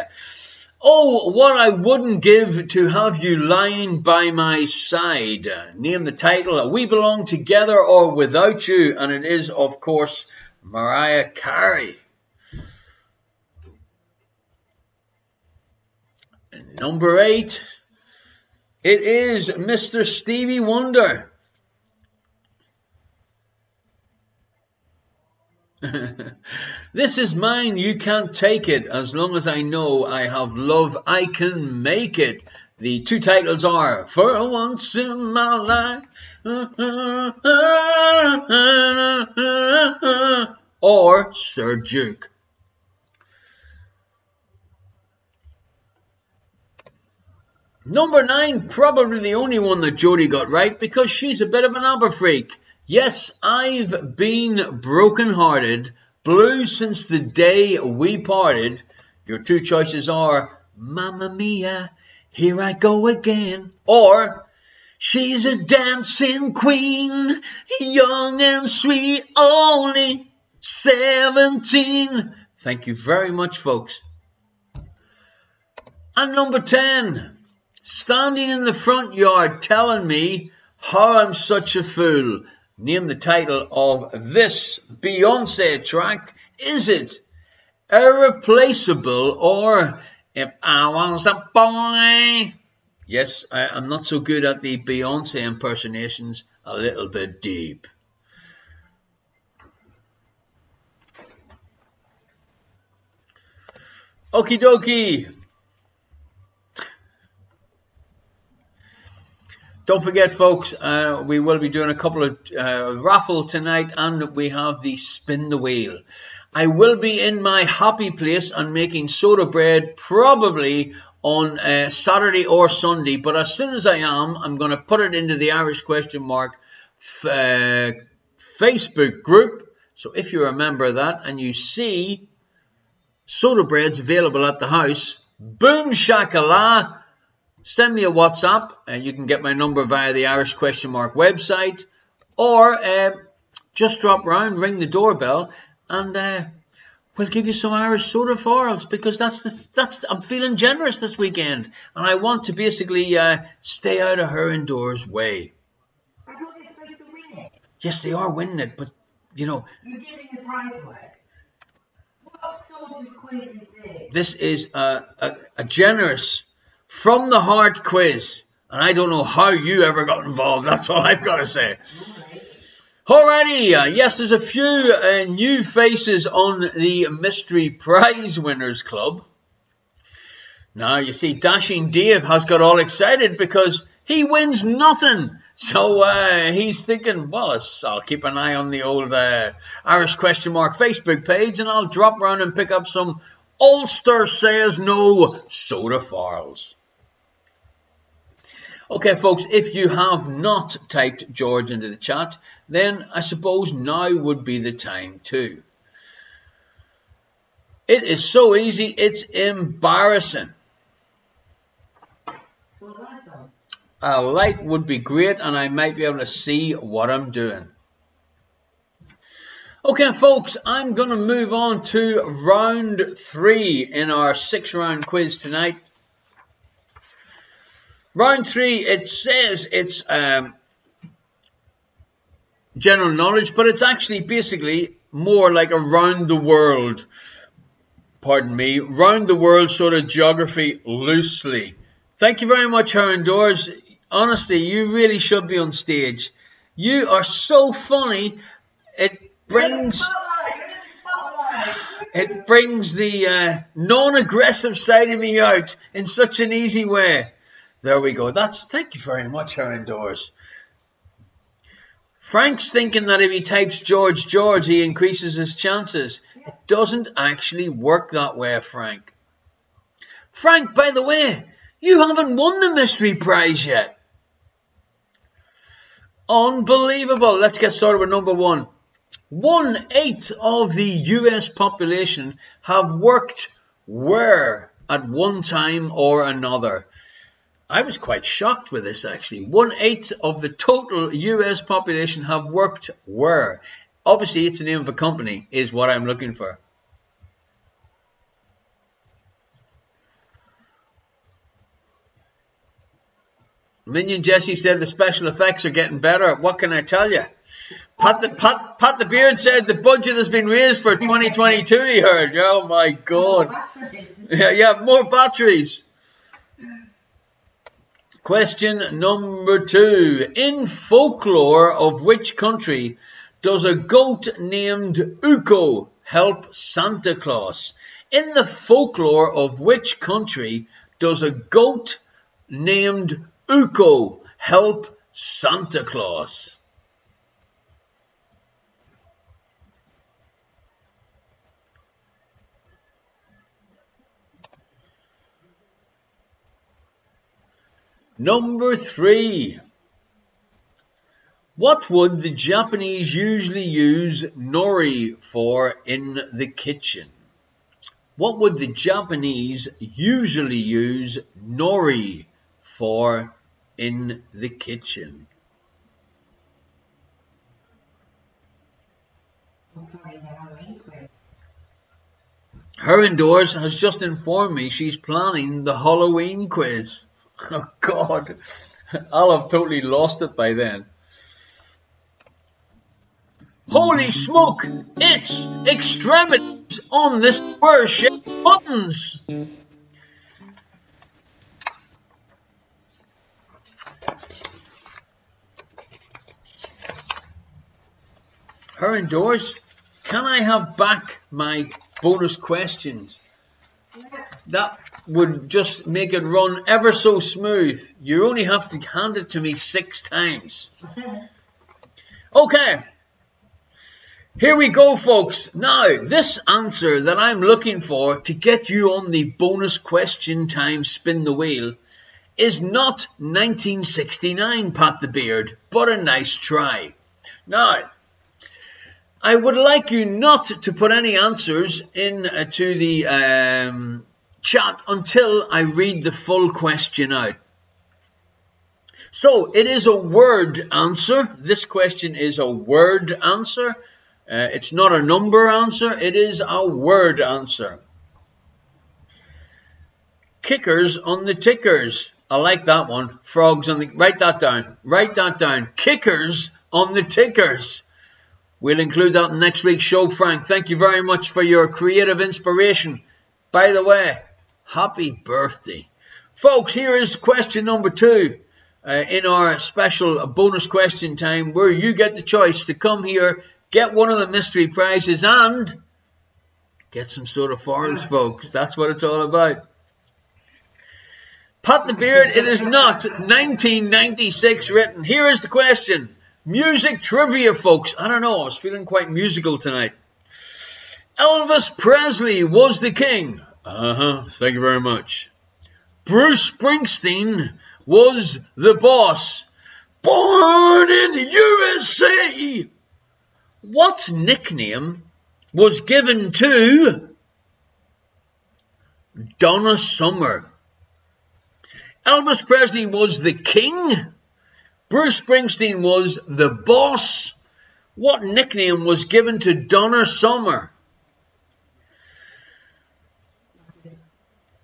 Oh, what I wouldn't give to have you lying by my side. Name the title, We Belong Together or Without You. And it is, of course, Mariah Carey. Number 8, it is Mr. Stevie Wonder. This is mine, you can't take it. As long as I know I have love, I can make it. The two titles are For Once in My Life or Sir Duke. Number 9, probably the only one that Jodie got right, because she's a bit of an ABBA freak. Yes, I've been broken-hearted, blue since the day we parted. Your two choices are Mamma Mia, here I go again, or She's a dancing queen, young and sweet, only 17. Thank you very much, folks. And number 10, standing in the front yard telling me how I'm such a fool. Name the title of this Beyonce track. Is it Irreplaceable or If I Was a Boy? Yes, I'm not so good at the Beyonce impersonations, a little bit deep. Okie dokie. Don't forget, folks, we will be doing a couple of raffles tonight, and we have the Spin the Wheel. I will be in my happy place and making soda bread probably on Saturday or Sunday, but as soon as I am, I'm going to put it into the Irish Question Mark Facebook group. So if you remember that and you see soda breads available at the house, boom shakallah, send me a WhatsApp, and you can get my number via the Irish Question Mark website, or just drop round, ring the doorbell, and we'll give you some Irish soda farls, because I'm feeling generous this weekend, and I want to basically stay out of her indoors way. I thought they're supposed to win it. Yes, they are winning it, but you know. You're giving the prize away. What sort of quiz is this? This is a generous, from the heart quiz, and I don't know how you ever got involved. That's all I've got to say. Alrighty, yes, there's a few new faces on the Mystery Prize Winners Club. Now, you see, Dashing Dave has got all excited because he wins nothing. So he's thinking, well, I'll keep an eye on the old Irish Question Mark Facebook page, and I'll drop around and pick up some Ulster Says No soda farls. Okay, folks, if you have not typed George into the chat, then I suppose now would be the time too. It is so easy, it's embarrassing. A light would be great, and I might be able to see what I'm doing. Okay, folks, I'm going to move on to round 3 in our 6-round quiz tonight. Round 3, it says it's general knowledge, but it's actually basically more like around the world. Pardon me, round the world sort of geography loosely. Thank you very much, Aaron Doors. Honestly, you really should be on stage. You are so funny. It brings the non-aggressive side of me out in such an easy way. There we go. Thank you very much, Aaron Doors. Frank's thinking that if he types George, he increases his chances. It doesn't actually work that way, Frank. Frank, by the way, you haven't won the mystery prize yet. Unbelievable. Let's get started with number 1. 1/8 of the US population have worked where at one time or another. I was quite shocked with this actually. 1/8 of the total US population have worked where. Obviously, it's the name of a company is what I'm looking for. Minion Jesse said the special effects are getting better. What can I tell you? Pat the Beard said the budget has been raised for 2022. He heard. Oh my God. Yeah, more batteries. Question number 2. In folklore of which country does a goat named Ukko help Santa Claus? In the folklore of which country does a goat named Ukko help Santa Claus? Number 3. What would the Japanese usually use nori for in the kitchen? What would the Japanese usually use nori for in the kitchen? Her indoors has just informed me she's planning the Halloween quiz. Oh God, I'll have totally lost it by then. Holy smoke, it's extremities on the square-shaped buttons. Her indoors, can I have back my bonus questions? That would just make it run ever so smooth. You only have to hand it to me 6 times. Okay. Here we go, folks. Now, this answer that I'm looking for to get you on the bonus question time spin the wheel is not 1969, Pat the Beard, but a nice try. Now, I would like you not to put any answers in to the chat until I read the full question out. So, it is a word answer. This question is a word answer. It's not a number answer. It is a word answer. Kickers on the tickers. I like that one. Frogs on the... Write that down. Write that down. Kickers on the tickers. We'll include that in next week's show, Frank. Thank you very much for your creative inspiration. By the way, happy birthday. Folks, here is question number 2 in our special bonus question time where you get the choice to come here, get one of the mystery prizes and get some soda foils, folks. That's what it's all about. Pat the Beard, it is not 1996 written. Here is the question. Music trivia, folks. I don't know. I was feeling quite musical tonight. Elvis Presley was the king. Thank you very much. Bruce Springsteen was the boss. Born in USA. What nickname was given to Donna Summer? Elvis Presley was the king. Bruce Springsteen was the boss. What nickname was given to Donna Summer?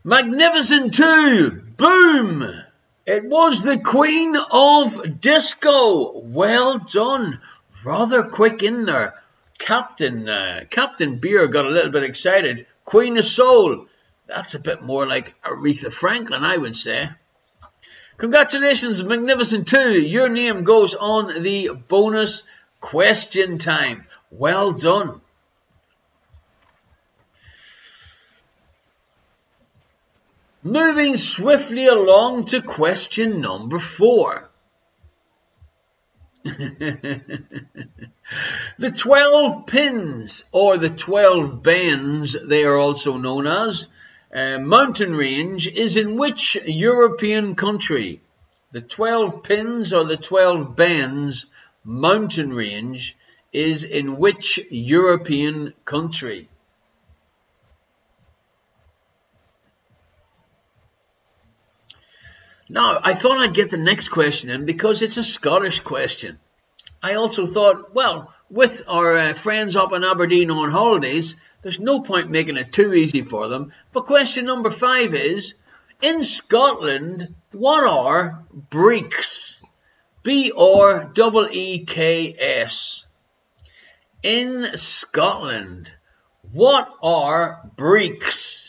Magnificent 2. Boom. It was the Queen of Disco. Well done. Rather quick in there. Captain Beer got a little bit excited. Queen of Soul. That's a bit more like Aretha Franklin, I would say. Congratulations, Magnificent 2. Your name goes on the bonus question time. Well done. Moving swiftly along to question number 4. The 12 pins, or the 12 bands, they are also known as, mountain range is in which European country? The 12 pins or the 12 bands mountain range is in which European country? Now, I thought I'd get the next question in because it's a Scottish question. I also thought, well, with our friends up in Aberdeen on holidays, there's no point making it too easy for them. But question number 5 is, in Scotland, what are breeks? B-R-E-E-K-S. In Scotland, what are breeks?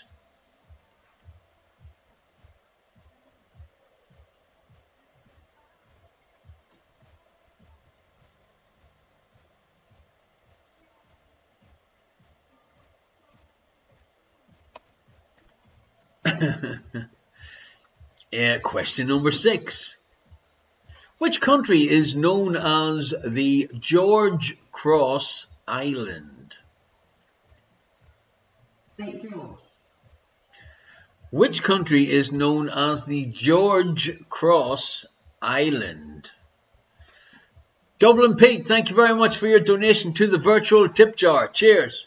Question number 6. Which country is known as the George Cross Island? St. George. Which country is known as the George Cross Island? Dublin Pete, thank you very much for your donation to the virtual tip jar. Cheers.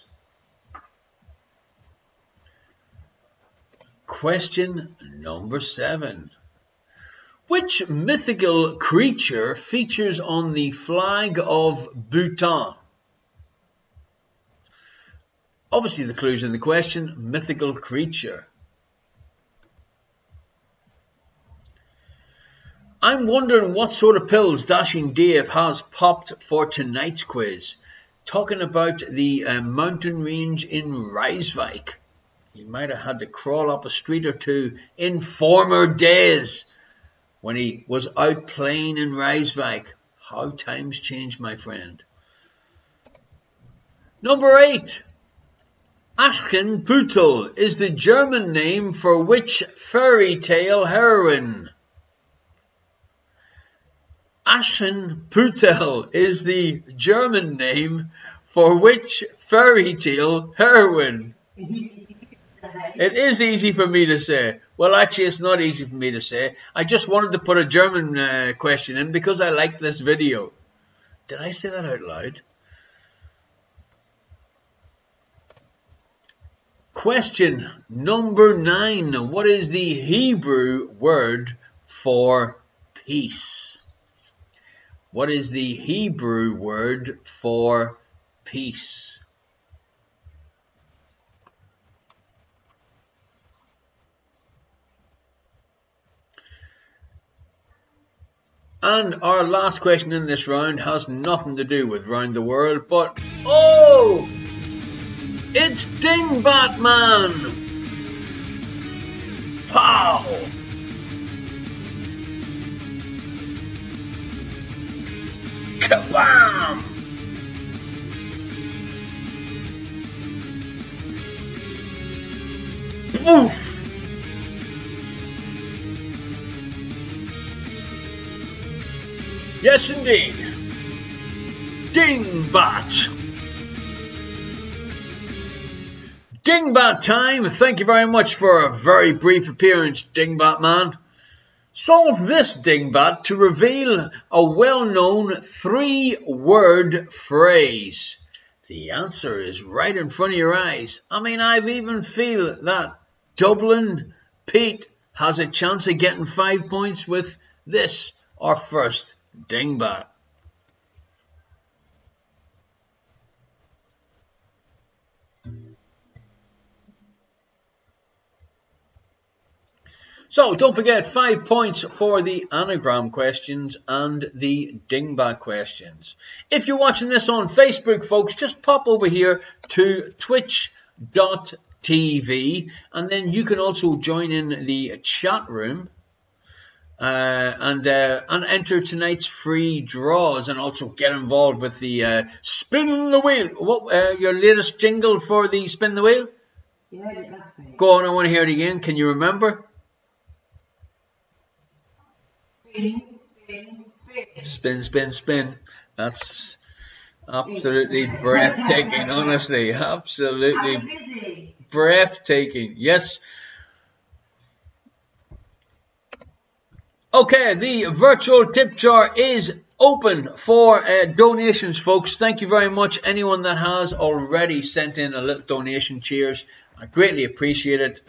Question number 7. Which mythical creature features on the flag of Bhutan? Obviously the clue's in the question, mythical creature. I'm wondering what sort of pills Dashing Dave has popped for tonight's quiz. Talking about the mountain range in Rijswijk. He might have had to crawl up a street or two in former days when he was out playing in Rijswijk. How times change, my friend. Number 8. Aschenputtel is the German name for which fairy tale heroine? Aschenputtel is the German name for which fairy tale heroine? It is easy for me to say. Well, actually, it's not easy for me to say. I just wanted to put a German question in because I liked this video. Did I say that out loud? Question number 9. What is the Hebrew word for peace? What is the Hebrew word for peace? And our last question in this round has nothing to do with Round the World, but oh! It's Dingbat Man! Pow! Kabam! Poof! Yes, indeed. Dingbat. Dingbat time. Thank you very much for a very brief appearance, Dingbat Man. Solve this, Dingbat, to reveal a well-known 3-word phrase. The answer is right in front of your eyes. I mean, I've even feel that Dublin Pete has a chance of getting 5 points with this, our first Dingbat. So don't forget 5 points for the anagram questions and the Dingbat questions. If you're watching this on Facebook, folks, just pop over here to twitch.tv and then you can also join in the chat room. And enter tonight's free draws and also get involved with the spin the wheel. What your latest jingle for the spin the wheel? You heard it last week. Go on, I want to hear it again. Can you remember? Spin, spin, spin. Spin, spin, spin. That's absolutely breathtaking, honestly. Absolutely busy. breathtaking. Yes. Okay, the virtual tip jar is open for donations, folks. Thank you very much. Anyone that has already sent in a little donation, cheers. I greatly appreciate it.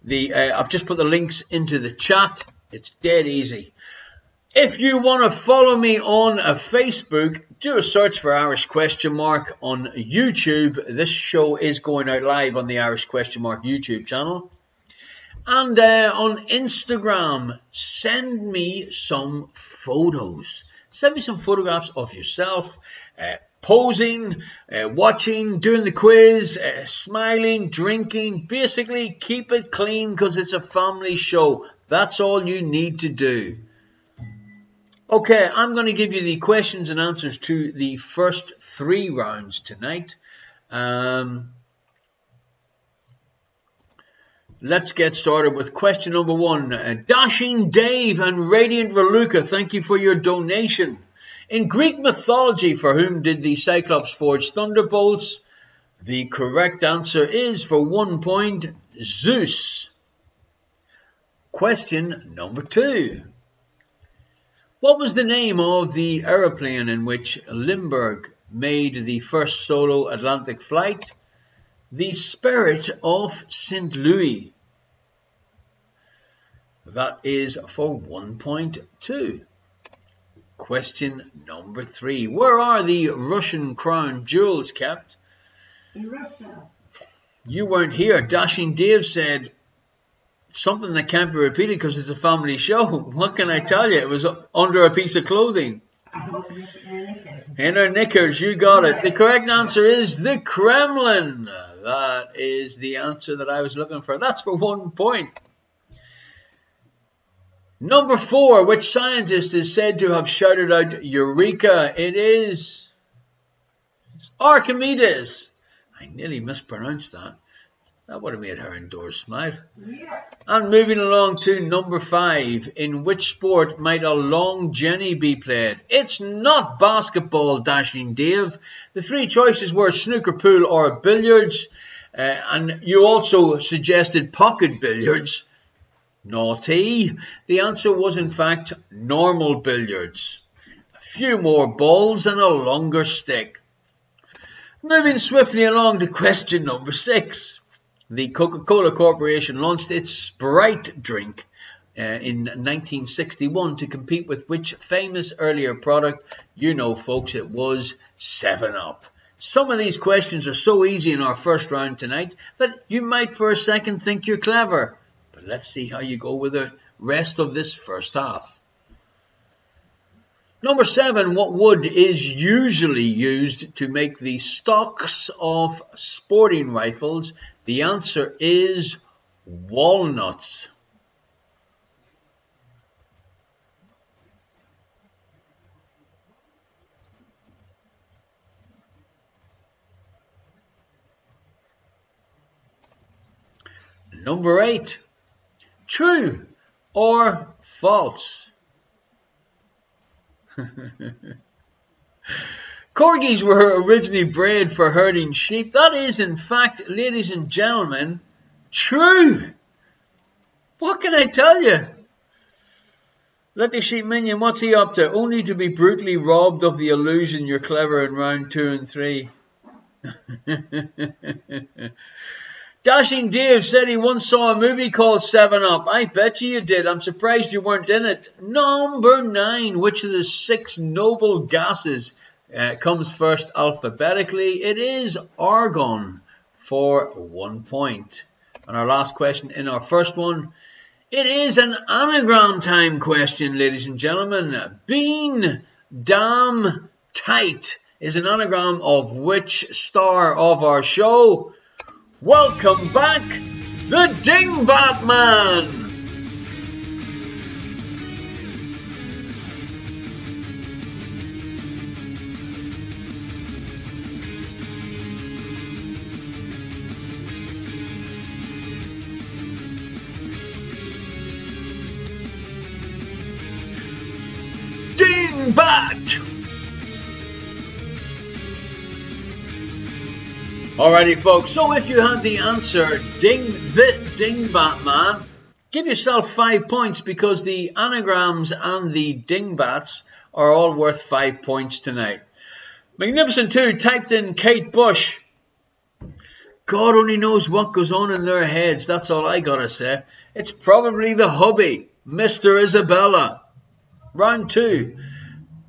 I've just put the links into the chat. It's dead easy. If you want to follow me on Facebook, do a search for Irish Question Mark on YouTube. This show is going out live on the Irish Question Mark YouTube channel. And on Instagram, send me some photos. Send me some photographs of yourself posing, watching, doing the quiz, smiling, drinking. Basically, keep it clean because it's a family show. That's all you need to do. Okay, I'm going to give you the questions and answers to the first 3 rounds tonight. Let's get started with question number 1. Dashing Dave and Radiant Raluca, thank you for your donation. In Greek mythology, for whom did the Cyclops forge thunderbolts? The correct answer is, for 1 point, Zeus. Question number 2. What was the name of the aeroplane in which Lindbergh made the first solo Atlantic flight? The Spirit of St. Louis. That is for 1.2. Question number 3. Where are the Russian crown jewels kept? In Russia. You weren't here. Dashing Dave said something that can't be repeated because it's a family show. What can I tell you? It was under a piece of clothing. In her knickers, you got it. The correct answer is the Kremlin. That is the answer that I was looking for. That's for 1 point. Number 4. Which scientist is said to have shouted out Eureka? It is Archimedes. I nearly mispronounced that. That would have made her indoors smile. Yeah. And moving along to number 5. In which sport might a long jenny be played? It's not basketball, Dashing Dave. The 3 choices were snooker, pool or billiards. And you also suggested pocket billiards. Naughty. The answer was in fact normal billiards. A few more balls and a longer stick. Moving swiftly along to question number 6. The Coca-Cola Corporation launched its Sprite drink in 1961 to compete with which famous earlier product? You know, folks, it was 7-Up. Some of these questions are so easy in our first round tonight that you might for a second think you're clever. But let's see how you go with the rest of this first half. Number 7, what wood is usually used to make the stocks of sporting rifles? The answer is walnuts. Number 8, true or false? Corgis were originally bred for herding sheep. That is, in fact, ladies and gentlemen, true. What can I tell you? Let the sheep minion, what's he up to? Only to be brutally robbed of the illusion you're clever in round 2 and 3. Dashing Dave said he once saw a movie called 7-Up. I bet you did. I'm surprised you weren't in it. Number 9. Which of the 6 noble gases comes first alphabetically? It is argon for 1 point. And our last question in our first one. It is an anagram time question, ladies and gentlemen. Bean damn tight is an anagram of which star of our show? Welcome back, the Dingbat Man! Dingbat! Alrighty, folks, so if you had the answer, Dingbat Man, give yourself 5 points because the anagrams and the dingbats are all worth 5 points tonight. Magnificent 2 typed in Kate Bush. God only knows what goes on in their heads. That's all I gotta say. It's probably the hubby, Mr. Isabella. Round 2.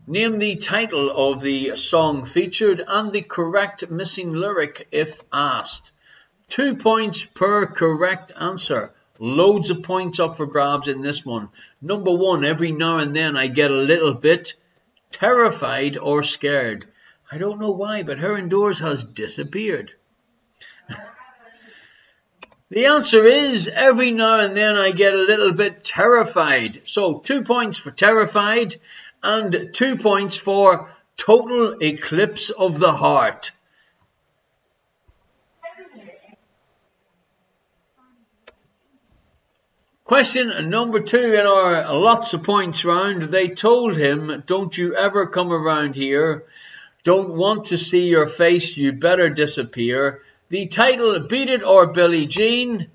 Name the title of the song featured and the correct missing lyric if asked. 2 points per correct answer. Loads of points up for grabs in this one. Number 1, every now and then I get a little bit terrified or scared. I don't know why, but her indoors has disappeared. The answer is every now and then I get a little bit terrified. So 2 points for terrified and 2 points for total eclipse of the heart. Question number 2 in our lots of points round. They told him, don't you ever come around here. Don't want to see your face, you better disappear. The title, Beat It or Billie Jean.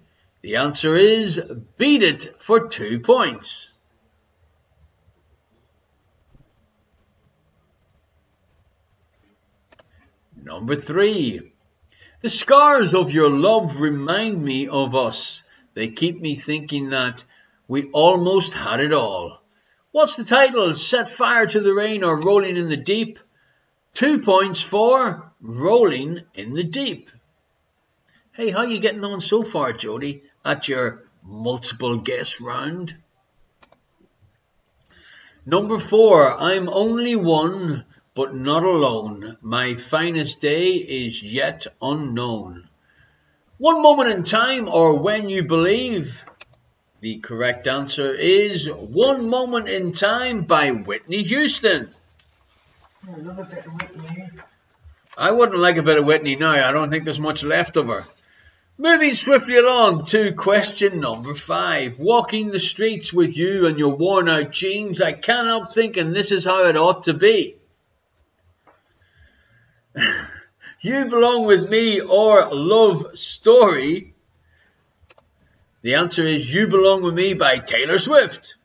The answer is Beat It for 2 points. Number 3. The scars of your love remind me of us. They keep me thinking that we almost had it all. What's the title? Set Fire to the Rain or Rolling in the Deep? 2 points for Rolling in the Deep. Hey, how you getting on so far, Jody, at your multiple guess round? Number 4. I'm only one, but not alone. My finest day is yet unknown. One moment in time or when you believe. The correct answer is One Moment in Time by Whitney Houston. I love a bit of Whitney. I wouldn't like a bit of Whitney now. I don't think there's much left of her. Moving swiftly along to question number 5. Walking the streets with you and your worn out jeans, I can't help thinking this is how it ought to be. You Belong With Me or Love Story? The answer is You Belong With Me by Taylor Swift.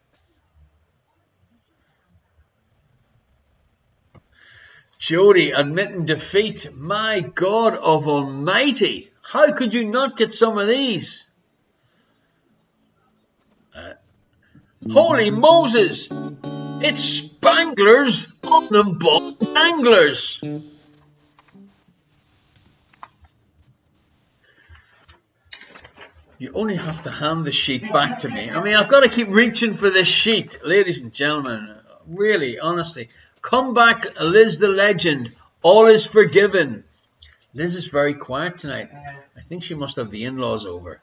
Jody admitting defeat. My God of Almighty. How could you not get some of these? Holy Moses. It's Spanglers on the Ball Anglers. You only have to hand the sheet back to me. I mean, I've got to keep reaching for this sheet. Ladies and gentlemen, really, honestly. Come back, Liz the Legend. All is forgiven. Liz is very quiet tonight. I think she must have the in-laws over.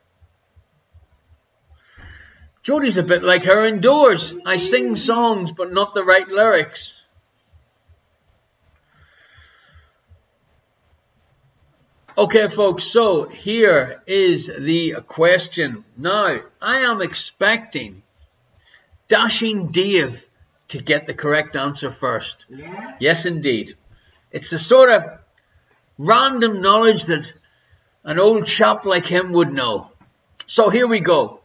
Jodie's a bit like her indoors. I sing songs, but not the right lyrics. Okay, folks, so here is the question. Now, I am expecting Dashing Dave to get the correct answer first. Yeah? Yes, indeed. It's the sort of random knowledge that an old chap like him would know. So here we go.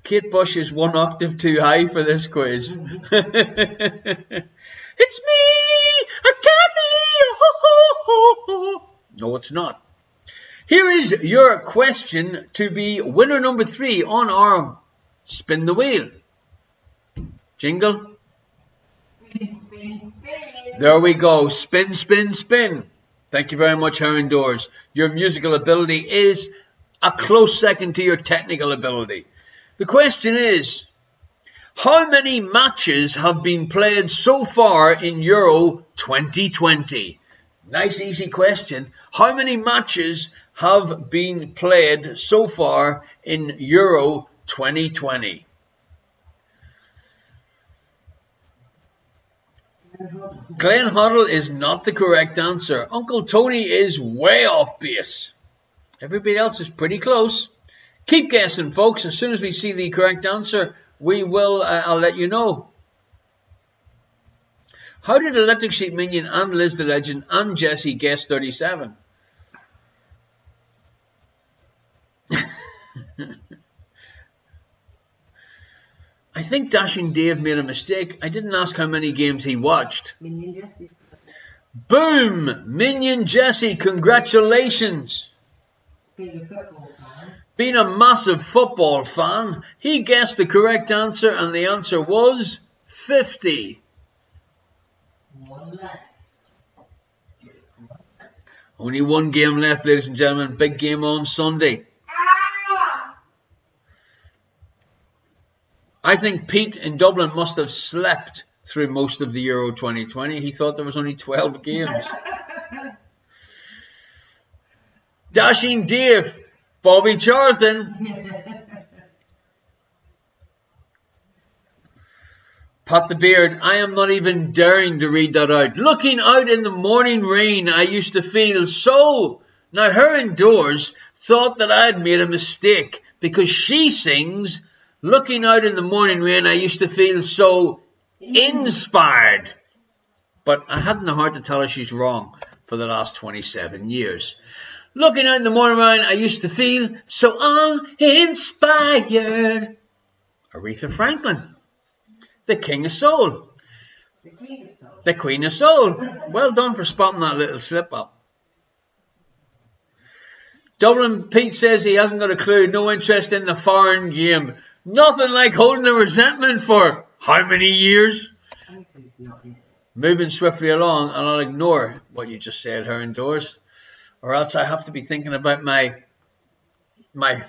Kate Bush is 1 octave too high for this quiz. It's me, Kathy. No, it's not. Here is your question to be winner number 3 on our Spin the Wheel. Jingle. Spin, spin, spin. There we go. Spin, spin, spin. Thank you very much, Aaron Doors. Your musical ability is a close second to your technical ability. The question is, how many matches have been played so far in Euro 2020? Nice, easy question. How many matches have been played so far in Euro 2020? Glenn Hoddle is not the correct answer. Uncle Tony is way off base. Everybody else is pretty close. Keep guessing, folks. As soon as we see the correct answer, we will. I'll let you know. How did Electric Sheep Minion and Liz the Legend and Jesse guess 37? I think Dashing Dave made a mistake. I didn't ask how many games he watched. Boom! Minion Jesse, congratulations. Being a football fan. Being a massive football fan, he guessed the correct answer, and the answer was 50. One left. Only one game left, ladies and gentlemen. Big game on Sunday. I think Pete in Dublin must have slept through most of the Euro 2020. He thought there was only 12 games. Dashing Dave, Bobby Charlton. Pat the Beard, I am not even daring to read that out. Looking out in the morning rain, I used to feel so. Now her indoors thought that I had made a mistake because she sings, looking out in the morning rain, I used to feel so inspired. But I hadn't the heart to tell her she's wrong for the last 27 years. Looking out in the morning rain, I used to feel so uninspired. Aretha Franklin. The King of Soul. The Queen of Soul. The Queen of Soul. Well done for spotting that little slip up. Dublin Pete says he hasn't got a clue. No interest in the foreign game. Nothing like holding a resentment for how many years? Moving swiftly along, and I'll ignore what you just said, her indoors, or else I have to be thinking about my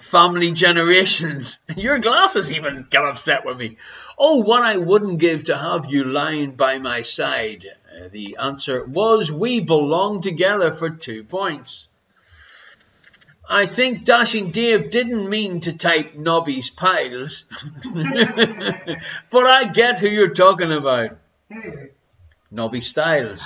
family generations. Your glasses even get upset with me. Oh, what I wouldn't give to have you lying by my side. The answer was We Belong Together for 2 points. I think Dashing Dave didn't mean to type Nobby's Piles. But I get who you're talking about. Nobby Styles.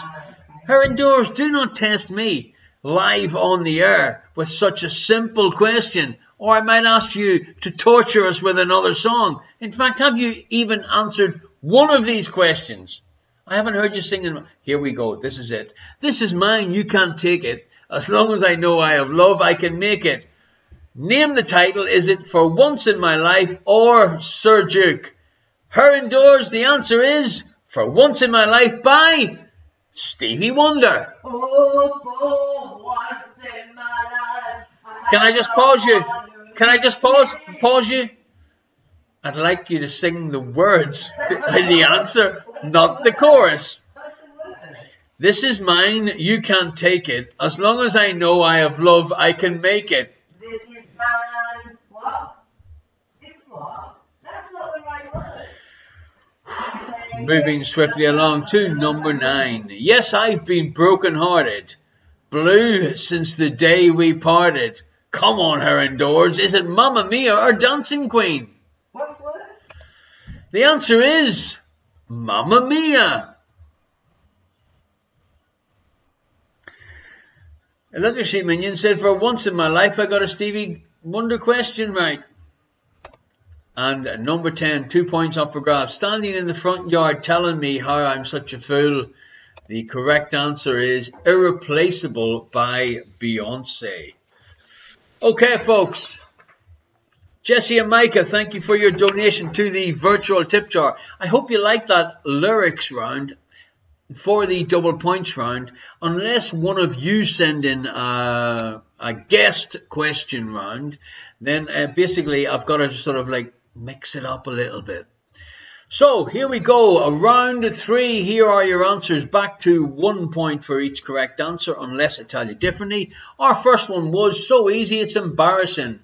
Her indoors, do not test me live on the air with such a simple question, or I might ask you to torture us with another song. In fact, have you even answered one of these questions? I haven't heard you singing. Here we go. This is it. This is mine. You can't take it. As long as I know I have love, I can make it. Name the title. Is it For Once in My Life or Sir Duke? Her indoors, the answer is For Once in My Life by Stevie Wonder. Oh, for once in my life. Can I just pause you? Can I just pause you? I'd like you to sing the words in the answer, not the chorus. This is mine, you can't take it. As long as I know I have love, I can make it. This is mine. What? This what? That's not the right word. Moving swiftly along to number 9. Yes, I've been broken-hearted, blue since the day we parted. Come on, her indoors. Is it Mamma Mia or Dancing Queen? What's worse? The answer is Mamma Mia. Another sheet minion said, for once in my life I got a Stevie Wonder question right. And number 10, 2 points up for grabs. Standing in the front yard telling me how I'm such a fool. The correct answer is Irreplaceable by Beyonce. Okay, folks. Jesse and Micah, thank you for your donation to the virtual tip jar. I hope you like that lyrics round for the double points round. Unless one of you send in a guest question round, then basically I've got to sort of like mix it up a little bit. So here we go, round 3. Here are your answers. Back to 1 point for each correct answer, unless I tell you differently. Our first one was so easy it's embarrassing.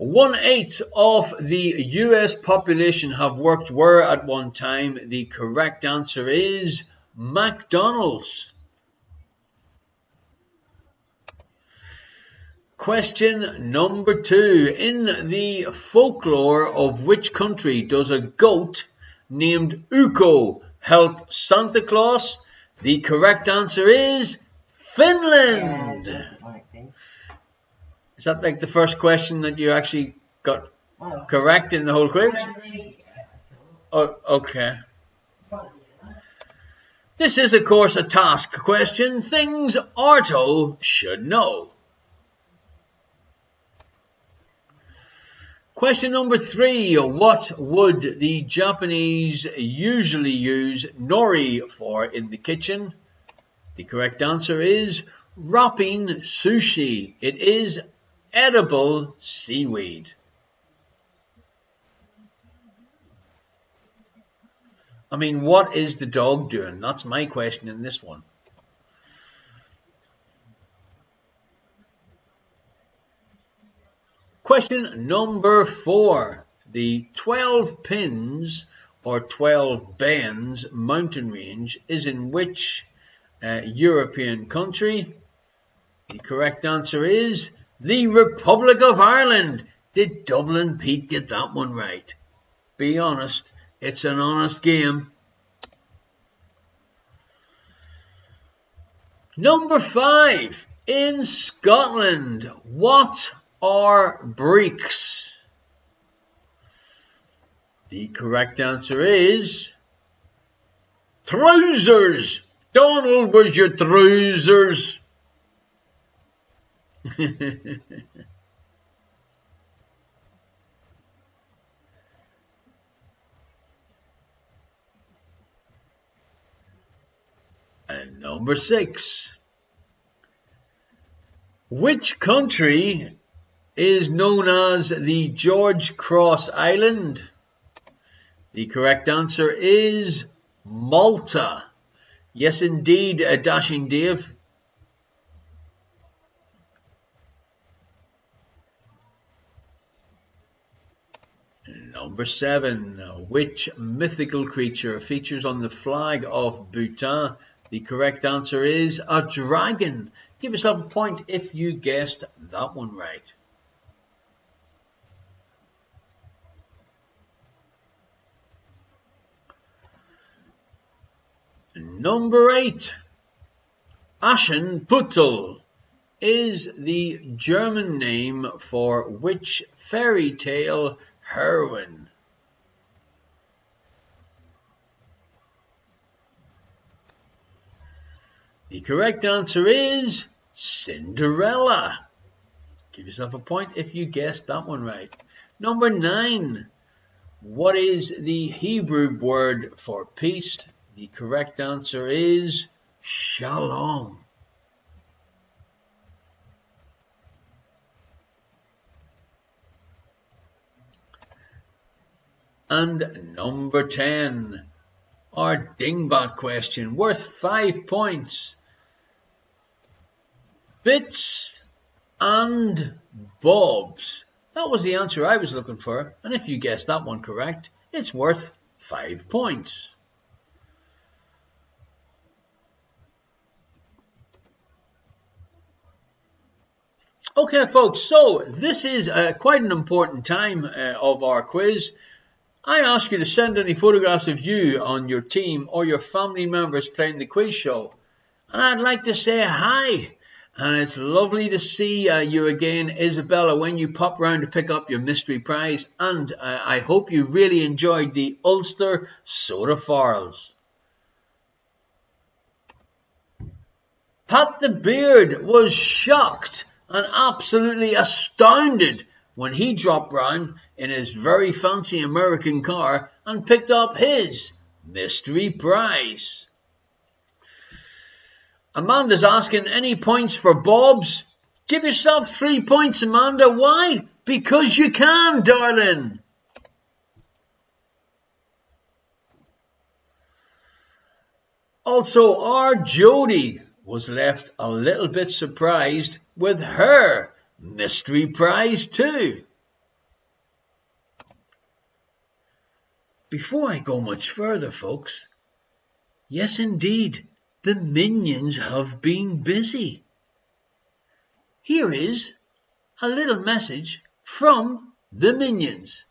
1/8 of the US population have worked where at one time? The correct answer is McDonald's. Question number 2. In the folklore of which country does a goat named Ukko help Santa Claus? The correct answer is Finland. Is that like the first question that you actually got correct in the whole quiz? Oh, okay. This is, of course, a task question. Things Arto should know. Question number 3. What would the Japanese usually use nori for in the kitchen? The correct answer is wrapping sushi. It is edible seaweed. I mean, what is the dog doing? That's my question in this one. Question number 4. The 12 Pins or 12 Bends mountain range is in which European country? The correct answer is the Republic of Ireland. Did Dublin Pete get that one right? Be honest, it's an honest game. Number 5. In Scotland, what are breeks? The correct answer is trousers. Donald, where's your trousers? And number 6. Which country is known as the George Cross Island? The correct answer is Malta. Yes, indeed, Dashing Dave. Number 7. Which mythical creature features on the flag of Bhutan? The correct answer is a dragon. Give yourself a point if you guessed that one right. Number 8. Aschenputtel is the German name for which fairy tale heroine? The correct answer is Cinderella. Give yourself a point if you guessed that one right. Number 9. What is the Hebrew word for peace? The correct answer is shalom. And number 10, our dingbat question, worth 5 points. Bits and bobs. That was the answer I was looking for, and if you guessed that one correct, it's worth 5 points. Okay, folks, so this is quite an important time of our quiz. I ask you to send any photographs of you on your team or your family members playing the quiz show. And I'd like to say hi. And it's lovely to see you again, Isabella, when you pop round to pick up your mystery prize. And I hope you really enjoyed the Ulster Soda Farls. Pat the Beard was shocked and absolutely astounded when he dropped round in his very fancy American car and picked up his mystery prize. Amanda's asking, any points for Bob's? Give yourself 3 points, Amanda. Why? Because you can, darling. Also, our Jody was left a little bit surprised with her mystery prize too. Before I go much further, folks, yes indeed, the minions have been busy. Here is a little message from the minions.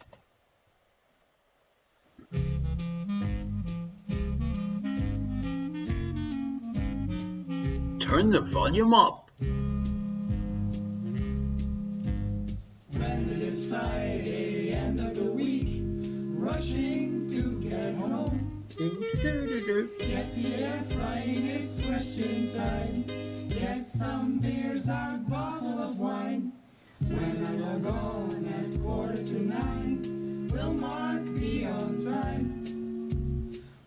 Turn the volume up. When it is Friday, end of the week, rushing to get home. Get the air frying, it's question time. Get some beers, a bottle of wine. When I log on at 9:15, will Mark be on time?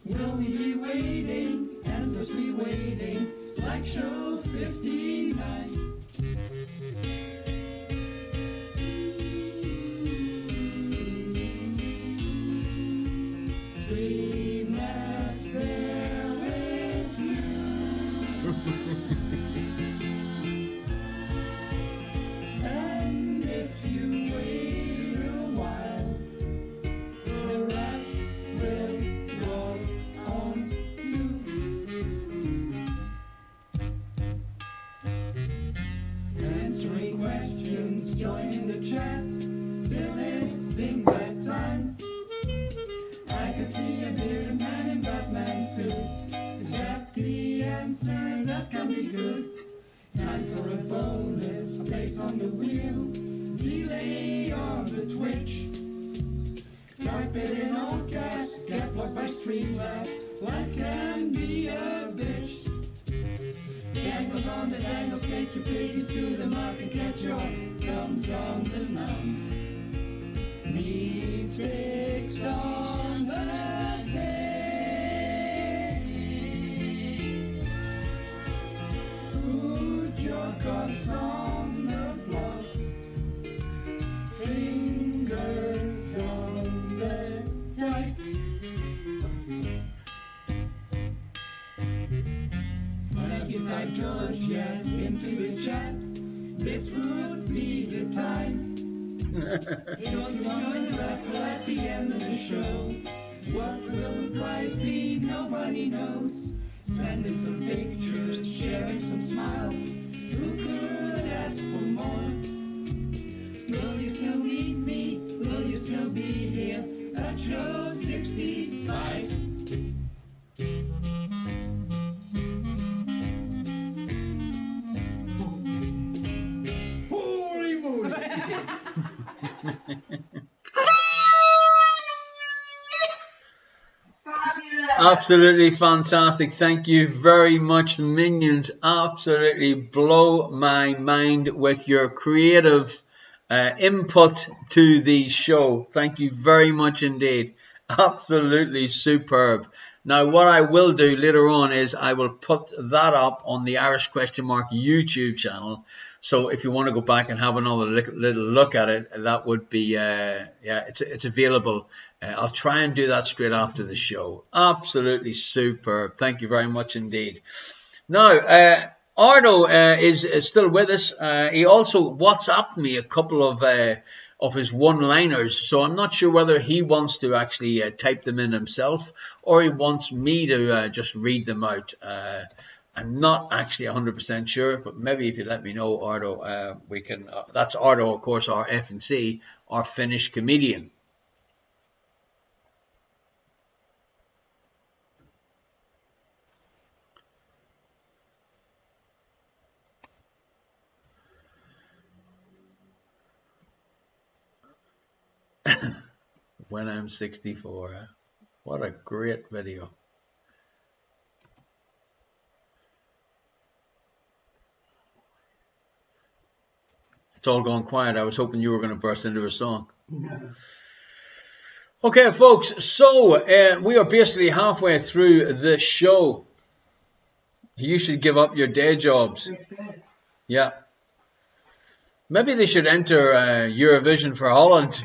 Will we be waiting, endlessly waiting, like show 59. Dreamless there with you. And if you wait a while, the rest will walk on too. Answering questions, joining the chat, till it's dingbat time. I can see a bearded man in Batman suit. Is that the answer? That can be good. Time for a bonus, a place on the wheel. Delay on the Twitch. Type it in all caps, get blocked by Streamlabs. Life can be a bitch. Jangles on the dangles, take your piggies to the market, get your thumbs on the numbs. Mistakes on the taste. Put your cards on the blocks. Fingers on the type. If you type George yet into the chat, this would be the time. If you join the raffle at the end of the show, what will the prize be? Nobody knows. Sending some pictures, sharing some smiles. Who could ask for more? Will you still need me? Will you still be here at show 65? Holy moly! Absolutely fantastic. Thank you very much, minions. Absolutely blow my mind with your creative input to the show. Thank you very much indeed. Absolutely superb. Now, what I will do later on is I will put that up on the Irish Question Mark YouTube channel. So if you want to go back and have another little look at it, that would be, yeah, it's available. I'll try and do that straight after the show. Absolutely superb. Thank you very much indeed. Now, Ardo is still with us. He also WhatsApped me a couple of his one-liners, so I'm not sure whether he wants to actually type them in himself or he wants me to just read them out. I'm not actually 100% sure, but maybe if you let me know, Ardo, we can. That's Ardo, of course, our F&C, our Finnish comedian. When I'm 64, what a great video. It's all gone quiet. I was hoping you were going to burst into a song. Okay, folks, so we are basically halfway through the show. You should give up your day jobs. Yeah. Maybe they should enter Eurovision for Holland.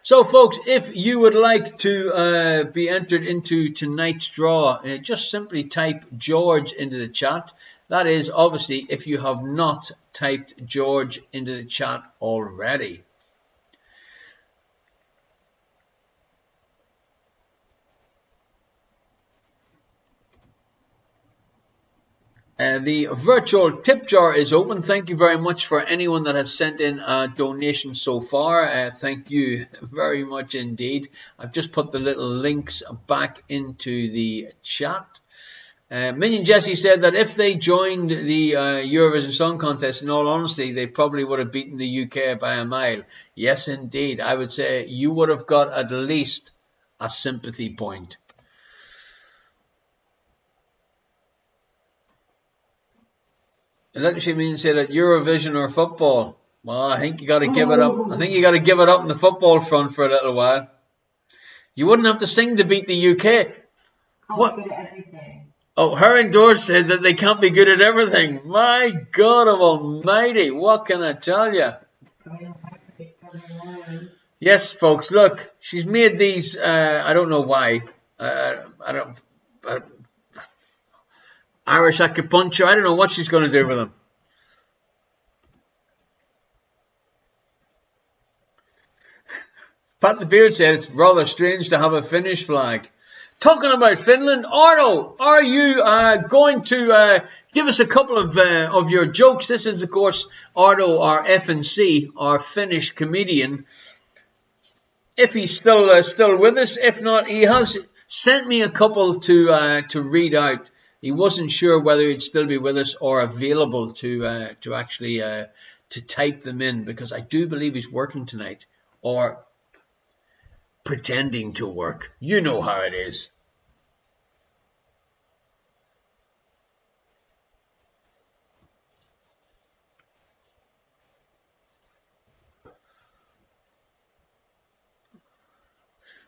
So, folks, if you would like to be entered into tonight's draw, just simply type George into the chat. That is, obviously, if you have not typed George into the chat already. The virtual tip jar is open. Thank you very much for anyone that has sent in a donation so far. Thank you very much indeed. I've just put the little links back into the chat. Minion Jesse said that if they joined the Eurovision Song Contest, in all honesty, they probably would have beaten the UK by a mile. Yes, indeed. I would say you would have got at least a sympathy point. Electric Minion said that Eurovision or football. Well, I think you got to give it up. I think you got to give it up on the football front for a little while. You wouldn't have to sing to beat the UK. What? Good at everything. Oh, her and Doris said that they can't be good at everything. My God of Almighty, what can I tell you? Yes, folks, look, she's made these, I don't know why, Irish acupuncture, I don't know what she's going to do with them. Pat the Beard said it's rather strange to have a Finnish flag. Talking about Finland, Arno, are you going to give us a couple of your jokes? This is, of course, Arno, our FNC, our Finnish comedian. If he's still with us, if not, he has sent me a couple to read out. He wasn't sure whether he'd still be with us or available to actually to type them in, because I do believe he's working tonight, or pretending to work. You know how it is.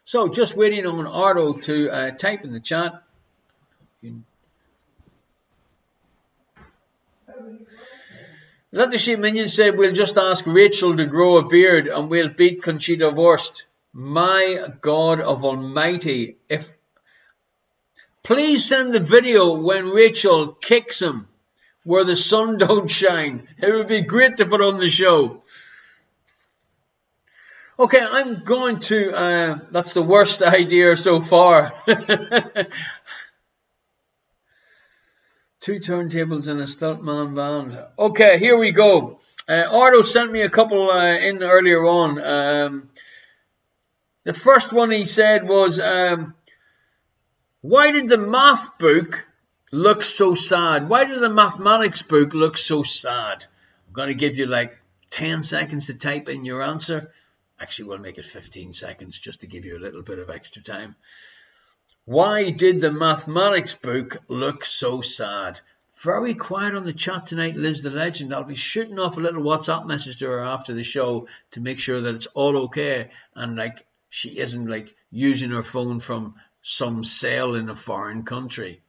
So just waiting on Ardo to type in the chat. Let the Sheep Minion said, we'll just ask Rachel to grow a beard and we'll beat Conchita Wurst. My God of Almighty. Please send the video when Rachel kicks him where the sun don't shine. It would be great to put on the show. Okay, I'm going to, that's the worst idea so far. 2 turntables and a Stiltman band. Okay, here we go. Ardo sent me a couple in earlier on. The first one he said was, why did the math book look so sad? Why did the mathematics book look so sad? I'm going to give you like 10 seconds to type in your answer. Actually, we'll make it 15 seconds just to give you a little bit of extra time. Why did the mathematics book look so sad? Very quiet on the chat tonight, Liz the Legend. I'll be shooting off a little WhatsApp message to her after the show to make sure that it's all okay and like she isn't like using her phone from some cell in a foreign country.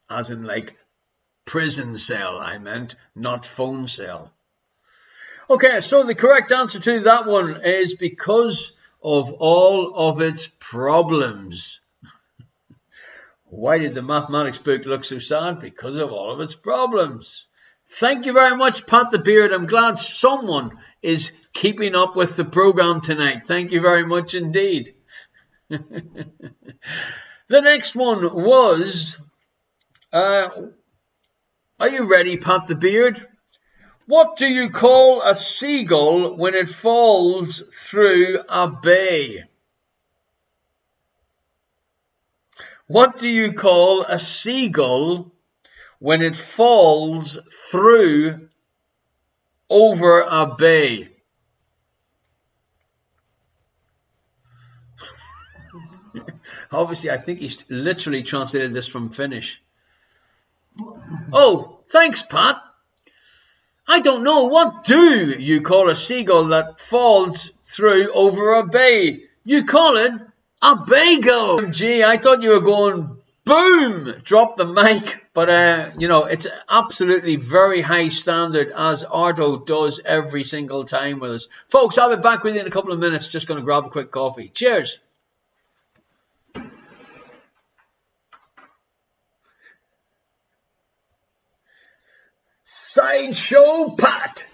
As in like prison cell, I meant, not phone cell. Okay, so the correct answer to that one is because of all of its problems. Why did the mathematics book look so sad? Because of all of its problems. Thank you very much, Pat the Beard. I'm glad someone is keeping up with the program tonight. Thank you very much indeed. The next one was, are you ready, Pat the Beard? What do you call a seagull when it falls through a bay? What do you call a seagull when it falls through over a bay? Obviously, I think he's literally translated this from Finnish. Oh, thanks, Pat. I don't know. What do you call a seagull that falls through over a bay? You call it a bagel. Gee, I thought you were going boom, drop the mic. But, you know, it's absolutely very high standard, as Ardo does every single time with us. Folks, I'll be back with you in a couple of minutes. Just going to grab a quick coffee. Cheers. Sideshow Pat.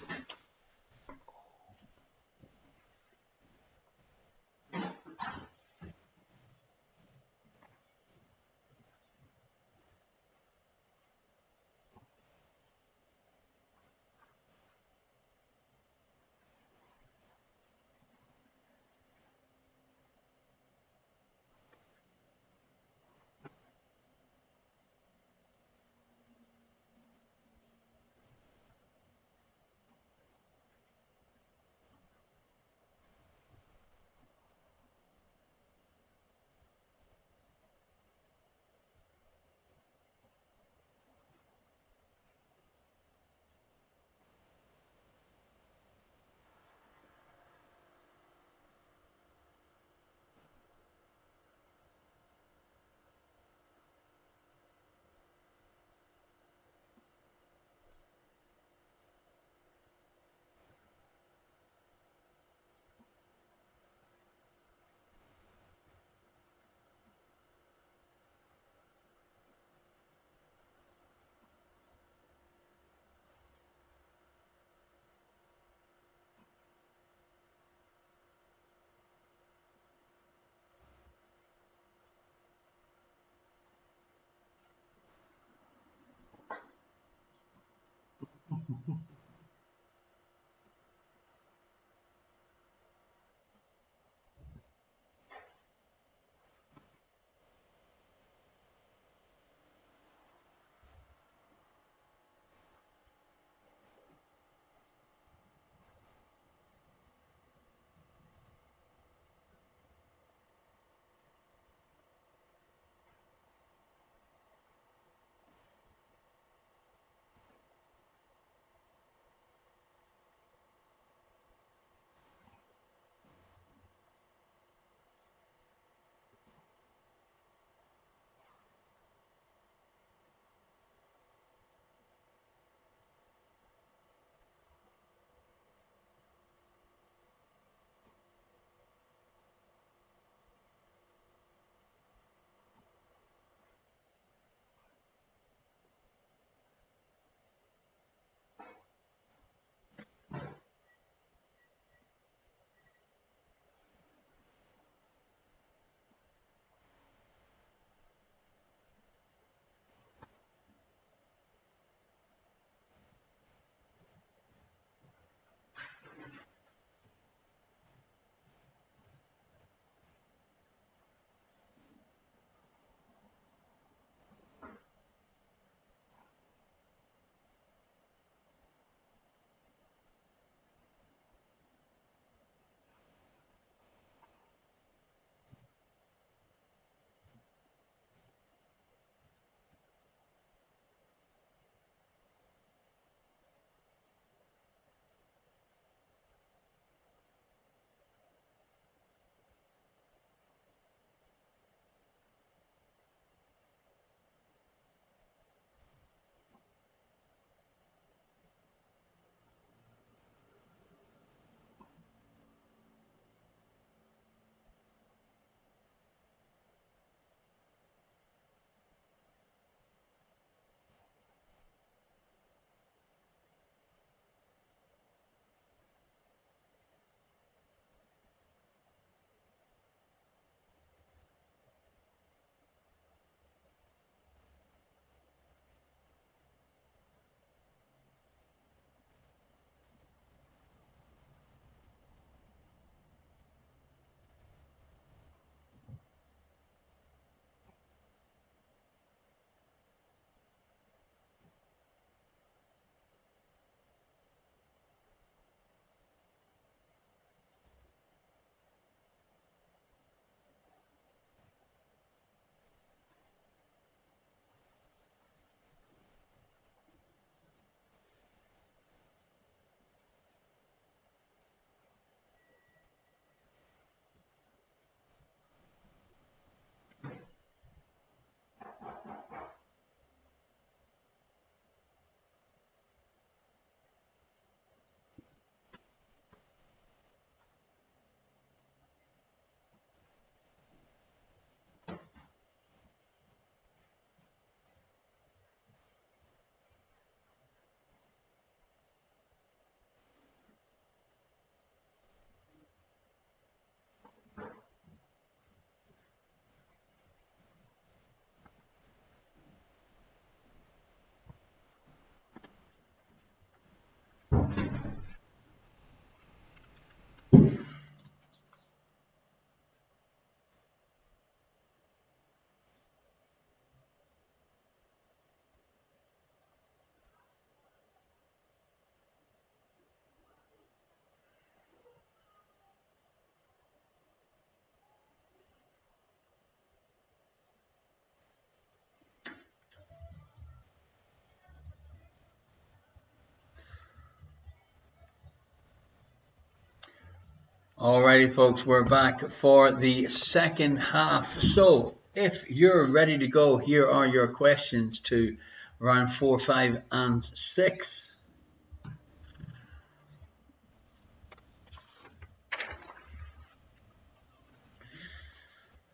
Alrighty folks, we're back for the second half. So if you're ready to go, here are your questions to round 4, 5 and 6.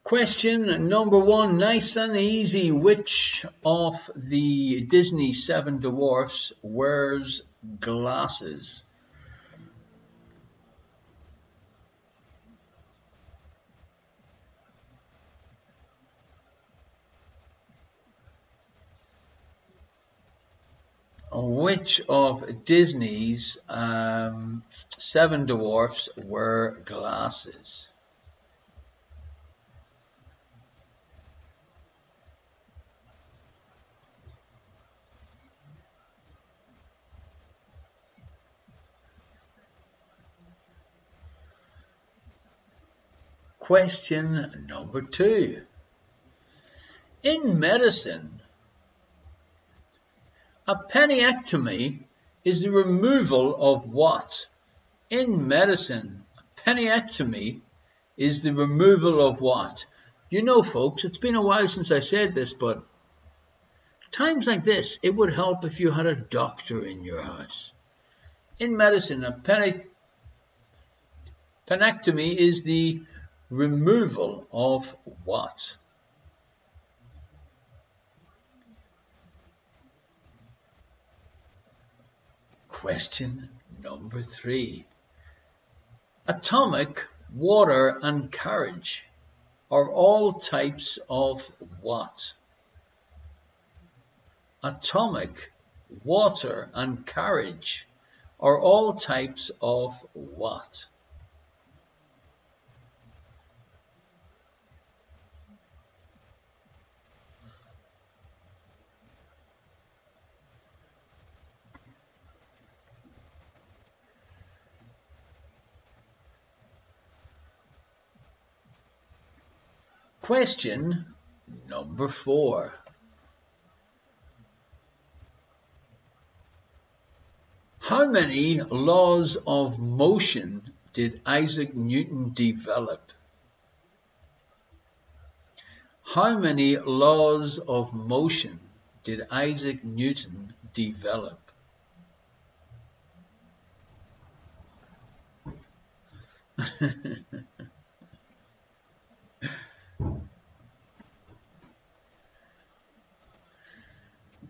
Question number 1, nice and easy. Which of the Disney 7 dwarfs wears glasses? Which of Disney's 7 dwarfs wear glasses? Question number 2. In medicine, a peniectomy is the removal of what? In medicine, a peniectomy is the removal of what? You know, folks, it's been a while since I said this, but times like this, it would help if you had a doctor in your house. In medicine, a peniectomy is the removal of what? Question number 3. Atomic, water and carriage are all types of what? Atomic, water and carriage are all types of what? Question number 4. How many laws of motion did Isaac Newton develop? How many laws of motion did Isaac Newton develop?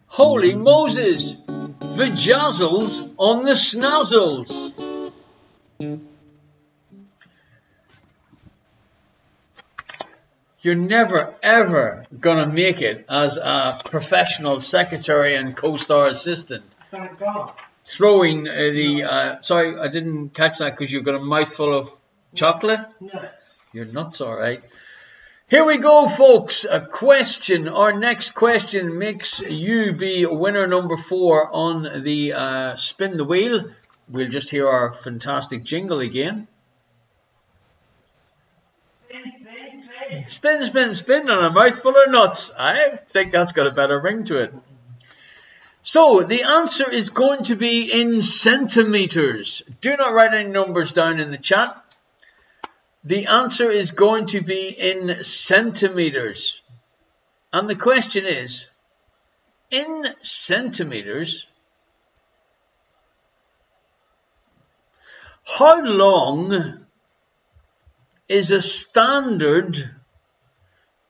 Holy Moses! Vajazzles on the snazzles! You're never ever gonna make it as a professional secretary and co-star assistant. Thank God. Throwing sorry, I didn't catch that because you've got a mouthful of chocolate. No. You're nuts, all right. Here we go, folks. A question. Our next question makes you be winner number 4 on the spin the wheel. We'll just hear our fantastic jingle again. Spin, spin, spin. Spin, spin, spin, and a mouthful of nuts. I think that's got a better ring to it. So the answer is going to be in centimeters. Do not write any numbers down in the chat. The answer is going to be in centimeters. And the question is, in centimeters, how long is a standard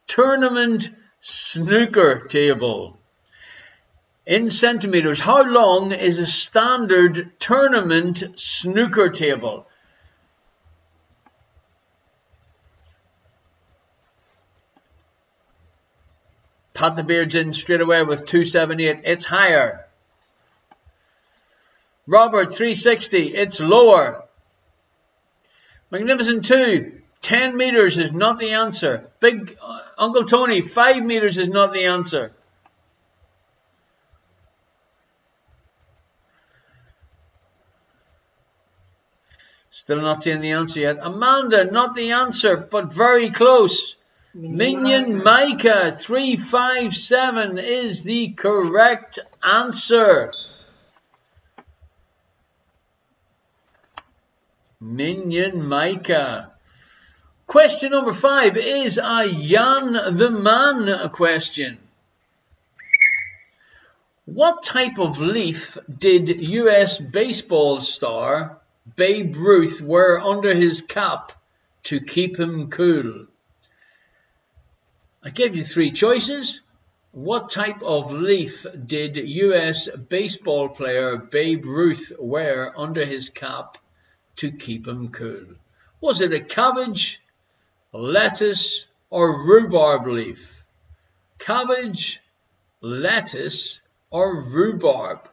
tournament snooker table? In centimeters, how long is a standard tournament snooker table? Pat the Beard's in straight away with 278. It's higher. Robert, 360. It's lower. Magnificent 2. 10 meters is not the answer. Big Uncle Tony, 5 meters is not the answer. Still not seeing the answer yet. Amanda, not the answer, but very close. Minion Micah 357 is the correct answer. Minion Micah. Question number 5 is a Jan the Man question. What type of leaf did US baseball star Babe Ruth wear under his cap to keep him cool? I gave you 3 choices. What type of leaf did US baseball player Babe Ruth wear under his cap to keep him cool? Was it a cabbage, lettuce, or rhubarb leaf? Cabbage, lettuce, or rhubarb?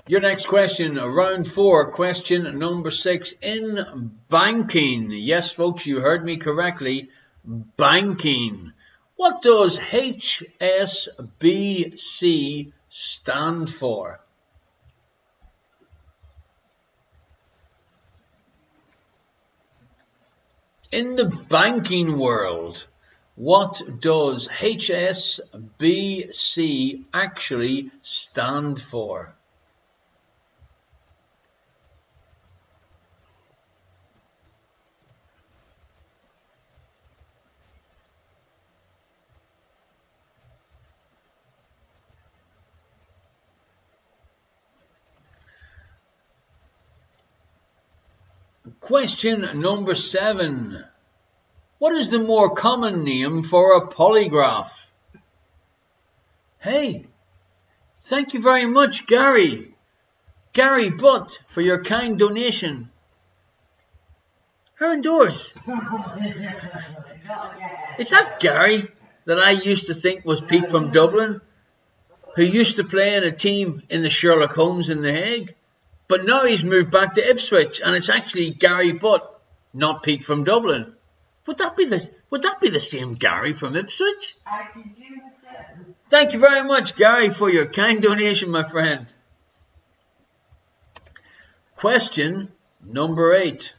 Your next question, round 4, question number 6, in banking. Yes, folks, you heard me correctly. Banking. What does HSBC stand for? In the banking world, what does HSBC actually stand for? Question number 7. What is the more common name for a polygraph? Hey, thank you very much, Gary. Gary Butt, for your kind donation. How indoors? Is that Gary that I used to think was Pete from Dublin, who used to play in a team in the Sherlock Holmes in The Hague? But now he's moved back to Ipswich, and it's actually Gary Butt, not Pete from Dublin. Would that be the same Gary from Ipswich? I presume so. Thank you very much, Gary, for your kind donation, my friend. Question number 8.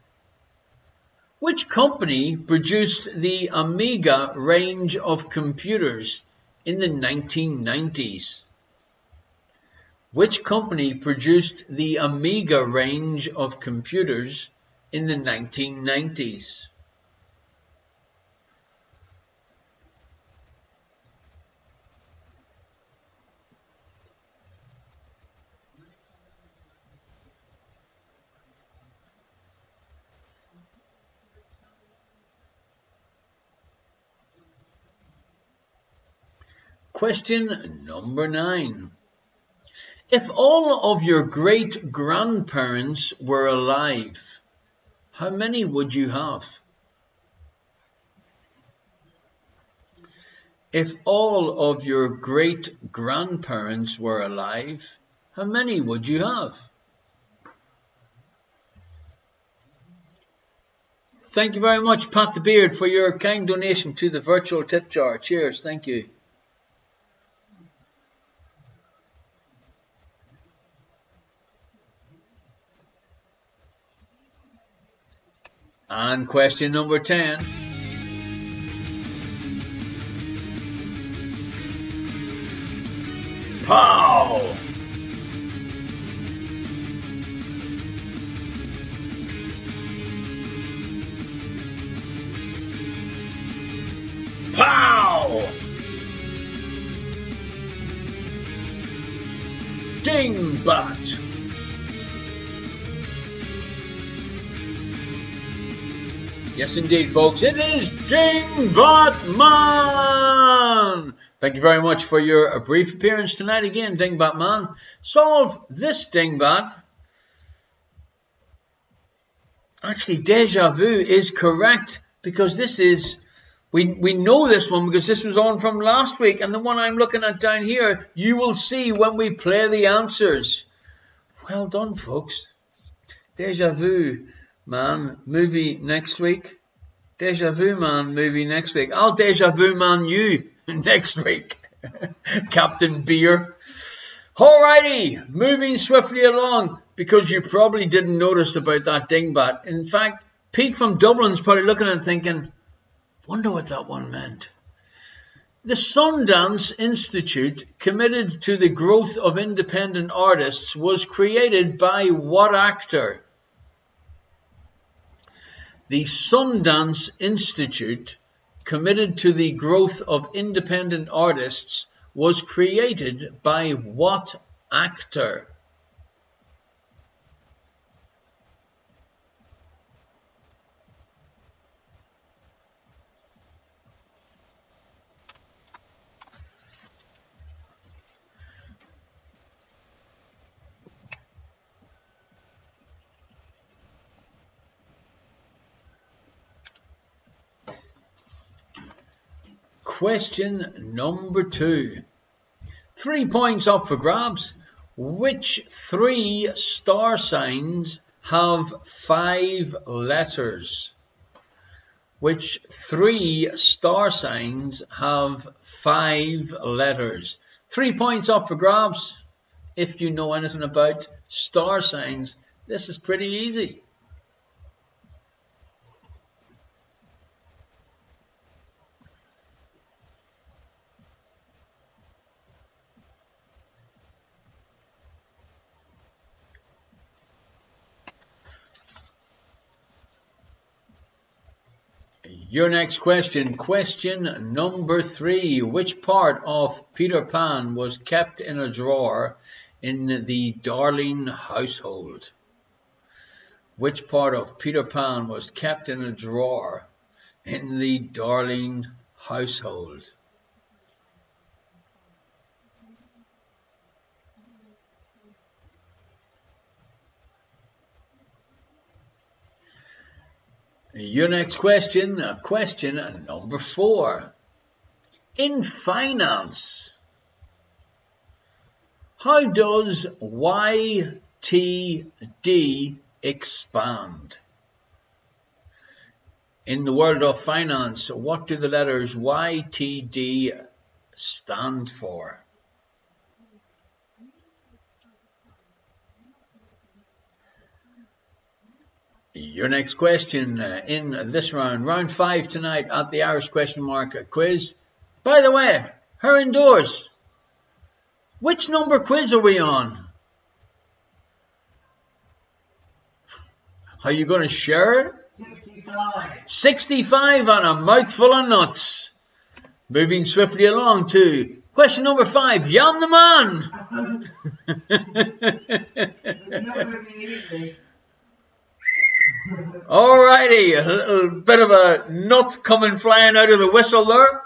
Which company produced the Amiga range of computers in the 1990s? Which company produced the Amiga range of computers in the 1990s? Question number 9. If all of your great-grandparents were alive, how many would you have? If all of your great-grandparents were alive, how many would you have? Thank you very much, Pat the Beard, for your kind donation to the virtual tip jar. Cheers, thank you. And question number 10. Pow! Pow! Dingbat! Yes, indeed, folks. It is Dingbat Man. Thank you very much for your brief appearance tonight again, Dingbat Man. Solve this, Dingbat. Actually, Deja Vu is correct because this is, we know this one because this was on from last week, and the one I'm looking at down here, you will see when we play the answers. Well done, folks. Deja Vu Man movie next week. Deja Vu Man movie next week. I'll Deja Vu Man you next week. Captain Beer. Alrighty, moving swiftly along because you probably didn't notice about that dingbat. In fact, Pete from Dublin's probably looking at it thinking, wonder what that one meant. The Sundance Institute, committed to the growth of independent artists, was created by what actor? The Sundance Institute, committed to the growth of independent artists, was created by what actor? Question number 2. 3 points up for grabs. Which 3 star signs have 5 letters? Which 3 star signs have 5 letters? 3 points up for grabs. If you know anything about star signs, this is pretty easy. Your next question, question number 3. Which part of Peter Pan was kept in a drawer in the Darling household? Which part of Peter Pan was kept in a drawer in the Darling household? Your next question, question number 4. In finance, how does YTD expand? In the world of finance, what do the letters YTD stand for? Your next question in this round, round 5 tonight at the Irish question mark quiz. By the way, her indoors, which number quiz are we on? Are you going to share it? 65. 65 on a mouthful of nuts. Moving swiftly along to question number 5, Jan the Man. It's not going to be easy. Alrighty, a little bit of a nut coming flying out of the whistle there.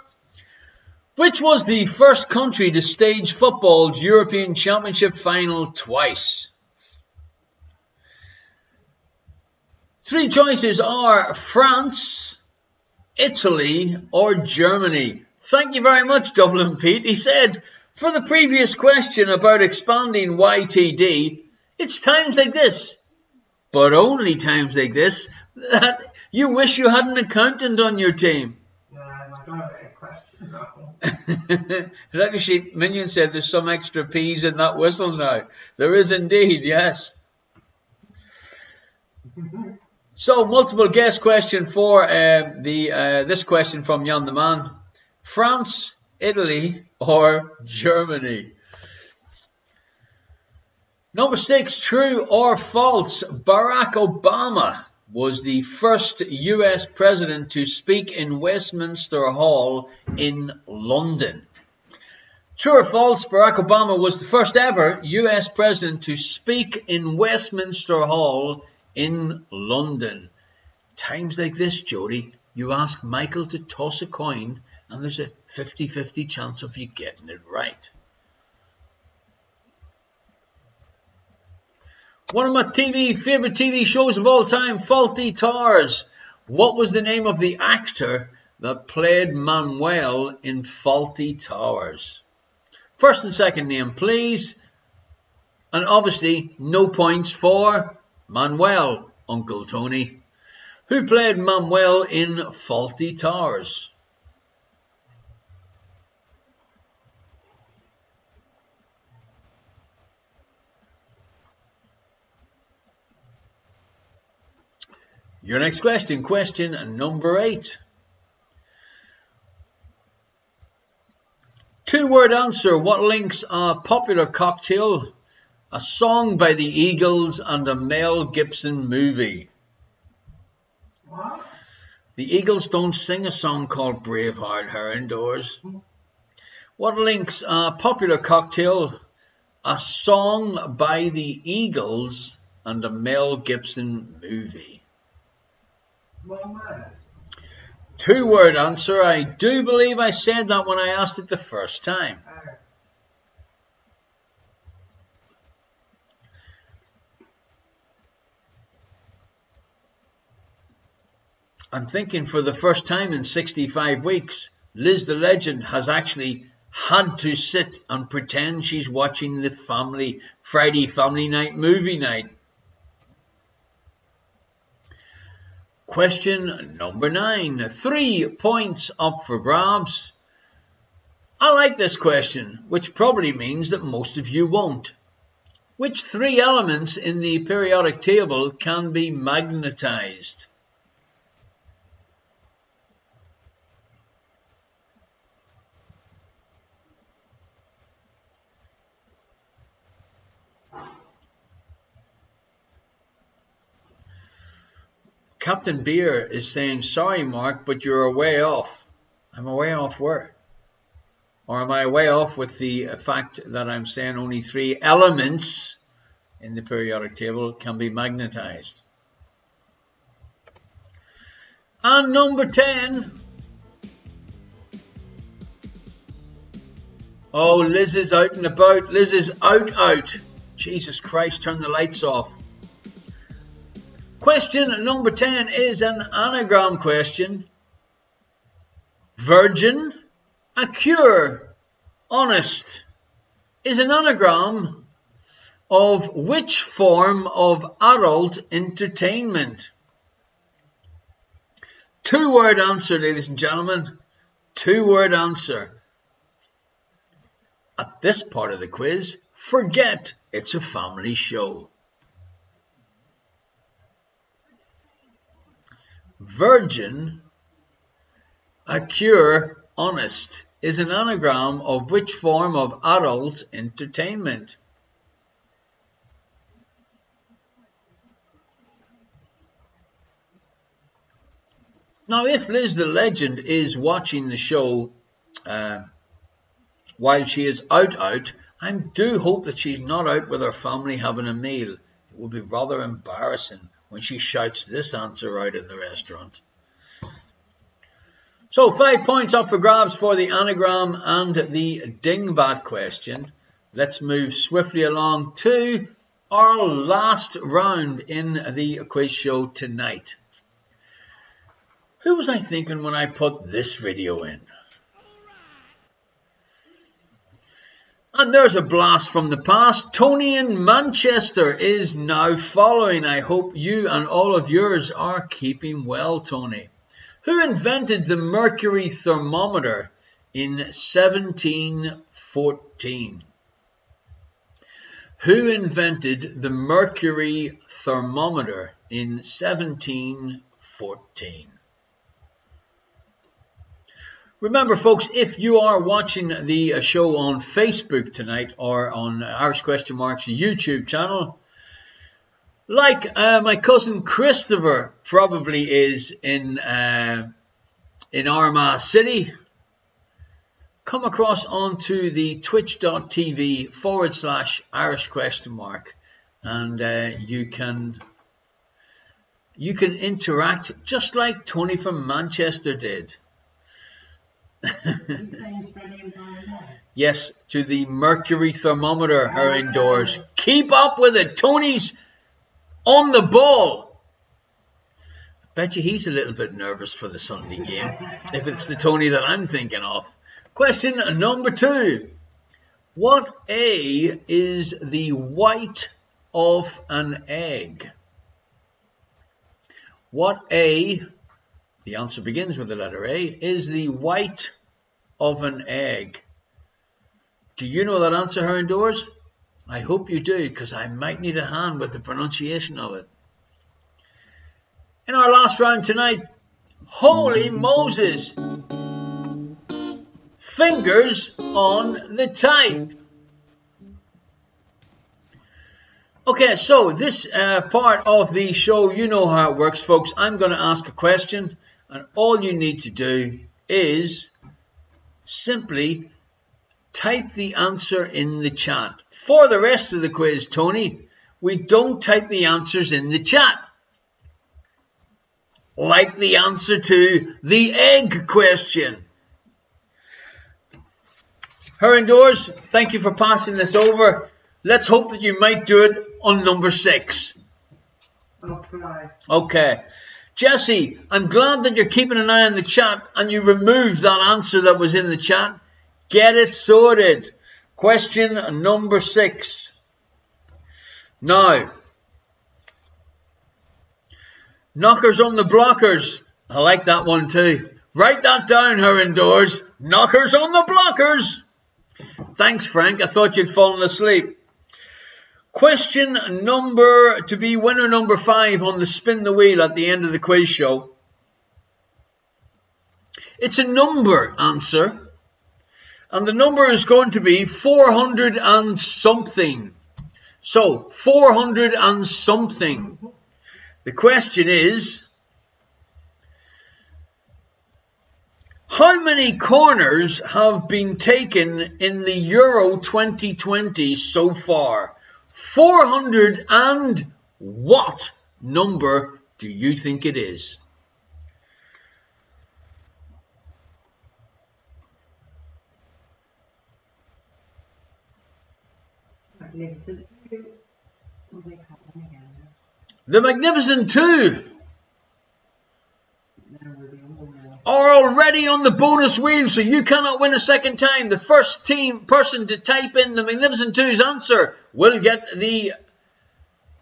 Which was the first country to stage football's European Championship final twice? 3 choices are France, Italy, or Germany. Thank you very much, Dublin Pete. He said, for the previous question about expanding YTD, it's times like this, but only times like this, that you wish you had an accountant on your team. Yeah, I got a question. Actually, Minion said there's some extra P's in that whistle now. There is indeed, yes. So, multiple guess question for this question from Jan the Man. France, Italy, or Germany? Number 6, true or false? Barack Obama was the first US president to speak in Westminster Hall in London. True or false? Barack Obama was the first ever US president to speak in Westminster Hall in London. times like this, Jody, you ask Michael to toss a coin and there's a 50-50 chance of you getting it right. One of my favorite TV shows of all time, Fawlty Towers. What was the name of the actor that played Manuel in Fawlty Towers? First and second name, please. And obviously, no points for Manuel, Uncle Tony. Who played Manuel in Fawlty Towers? Your next question, question number 8. 2-word answer. What links a popular cocktail, a song by the Eagles, and a Mel Gibson movie? What? The Eagles don't sing a song called Braveheart here indoors. What links a popular cocktail, a song by the Eagles, and a Mel Gibson movie? 1 word. 2-word answer. I do believe I said that when I asked it the first time. I'm thinking for the first time in 65 weeks, Liz the Legend has actually had to sit and pretend she's watching the Friday family night movie night. Question number 9. 3 points up for grabs. I like this question, which probably means that most of you won't. Which 3 elements in the periodic table can be magnetized? Captain Beer is saying, sorry, Mark, but you're a way off. I'm a way off where? Or am I way off with the fact that I'm saying only 3 elements in the periodic table can be magnetized? And number 10. Oh, Liz is out and about. Liz is out. Jesus Christ, turn the lights off. Question number 10 is an anagram question. Virgin, a cure, honest is an anagram of which form of adult entertainment? 2-word answer, ladies and gentlemen. 2-word answer. At this part of the quiz, forget it's a family show. Virgin, a cure, honest is an anagram of which form of adult entertainment? Now, if Liz the Legend is watching the show while she is out, I do hope that she's not out with her family having a meal. It will be rather embarrassing when she shouts this answer out in the restaurant. So 5 points up for grabs for the anagram and the dingbat question. Let's move swiftly along to our last round in the quiz show tonight. Who was I thinking when I put this video in? And there's a blast from the past. Tony in Manchester is now following. I hope you and all of yours are keeping well, Tony. Who invented the mercury thermometer in 1714? Who invented the mercury thermometer in 1714? Remember, folks, if you are watching the show on Facebook tonight or on Irish Question Mark's YouTube channel, like my cousin Christopher probably is in Armagh City, come across onto the twitch.tv/Irish Question Mark, and you can you can interact just like Tony from Manchester did. Yes, to the mercury thermometer, her indoors. Keep up with it. Tony's on the ball. I bet you he's a little bit nervous for the Sunday game, if it's the Tony that I'm thinking of. Question number 2. What A is the white of an egg? What A, the answer begins with the letter A, is the white of an egg? Do you know that answer, her indoors? I hope you do, because I might need a hand with the pronunciation of it. In our last round tonight, holy Moses! Fingers on the type. Okay, so this part of the show, you know how it works, folks. I'm going to ask a question, and all you need to do is simply type the answer in the chat. For the rest of the quiz, Tony, we don't type the answers in the chat. Like the answer to the egg question. Her indoors, thank you for passing this over. Let's hope that you might do it on number 6. I'll try. Okay. Jesse, I'm glad that you're keeping an eye on the chat and you removed that answer that was in the chat. Get it sorted. Question number 6. Now, knockers on the blockers. I like that one too. Write that down, her indoors. Knockers on the blockers. Thanks, Frank. I thought you'd fallen asleep. Question number, to be winner number 5 on the spin the wheel at the end of the quiz show. It's a number answer. And the number is going to be 400 and something. So, 400 and something. The question is, how many corners have been taken in the Euro 2020 so far? 400 and what number do you think it is? Magnificent. The Magnificent 2 are already on the bonus wheel, so you cannot win a second time. The first person to type in the Magnificent 2's answer will get the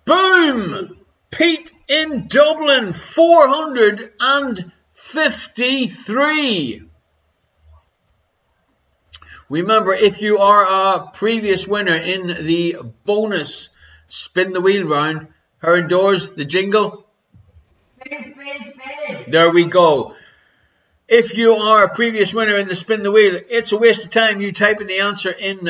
boom! Pete in Dublin, 453. Remember, if you are a previous winner in the bonus spin the wheel round, her indoors, the jingle. Spin, spin, spin. There we go. If you are a previous winner in the spin the wheel, it's a waste of time you typing the answer in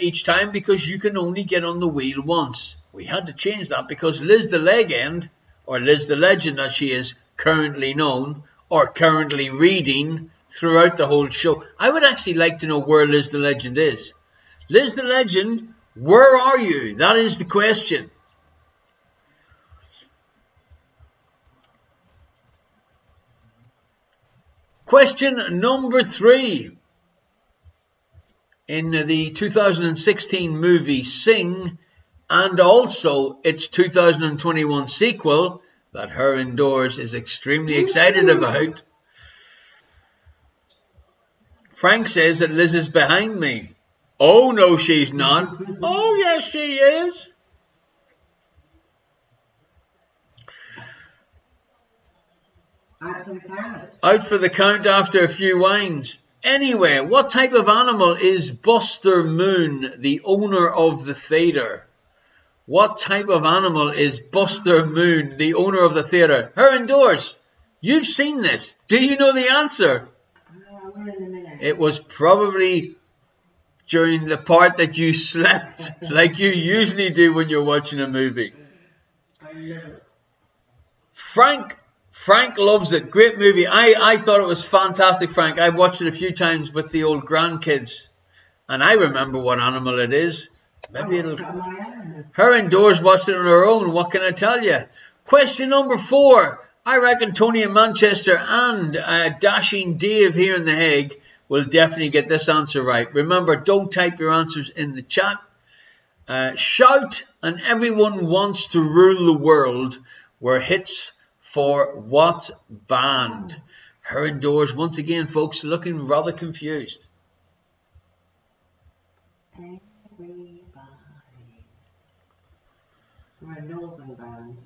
each time because you can only get on the wheel once. We had to change that because Liz the Legend, or Liz the Legend as she is currently known, or currently reading throughout the whole show. I would actually like to know where Liz the Legend is. Liz the Legend, where are you? That is the question. Question number 3. In the 2016 movie Sing, and also its 2021 sequel that her indoors is extremely excited about, Frank says that Liz is behind me. Oh, no, she's not. Oh, yes, she is. Out for the count after a few wines. Anyway, what type of animal is Buster Moon, the owner of the theatre? What type of animal is Buster Moon, the owner of the theatre? Her indoors. You've seen this. Do you know the answer? It was probably during the part that you slept, like you usually do when you're watching a movie. Frank loves it. Great movie. I thought it was fantastic, Frank. I watched it a few times with the old grandkids. And I remember what animal it is. Maybe it'll... Her indoors watched it on her own. What can I tell you? Question number 4. I reckon Tony in Manchester and Dashing Dave here in The Hague will definitely get this answer right. Remember, don't type your answers in the chat. Shout and Everyone Wants to Rule the World were hits for what band? Her indoors once again, folks, looking rather confused. Everybody. We're a northern band.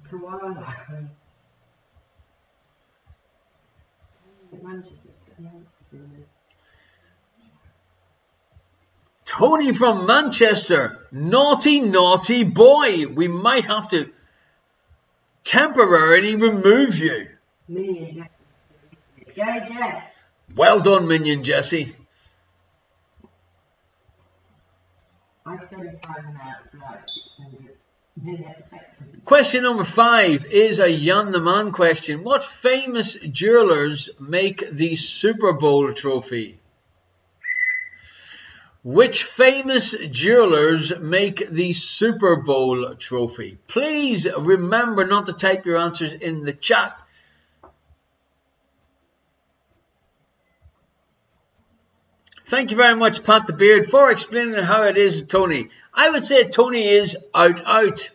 Koala. Manchester's got the answers in there. Tony from Manchester. Naughty, naughty boy. We might have to temporarily remove you. Minion. Yes. Well done, Minion Jesse. I've done time out for like 600 minutes. Question number 5 is a Jan the Man question. What famous jewelers make the Super Bowl trophy? Which famous jewelers make the Super Bowl trophy? Please remember not to type your answers in the chat. Thank you very much, Pat the Beard, for explaining how it is, Tony. I would say Tony is out.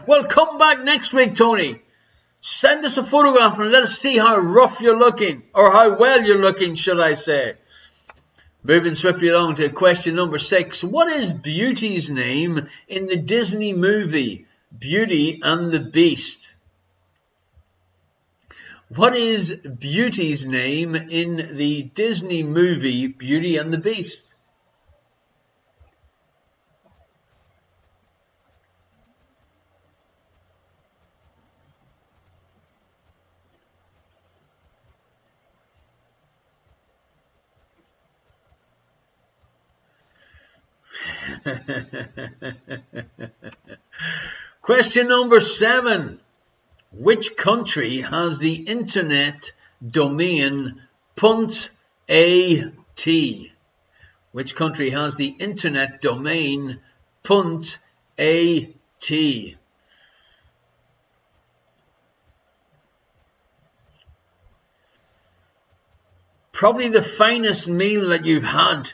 Well, come back next week, Tony. Send us a photograph and let us see how rough you're looking, or how well you're looking, should I say. Moving swiftly along to question number 6. What is Beauty's name in the Disney movie Beauty and the Beast? What is Beauty's name in the Disney movie Beauty and the Beast? Question number 7. Which country has the internet domain .at? Which country has the internet domain .at? Probably the finest meal that you've had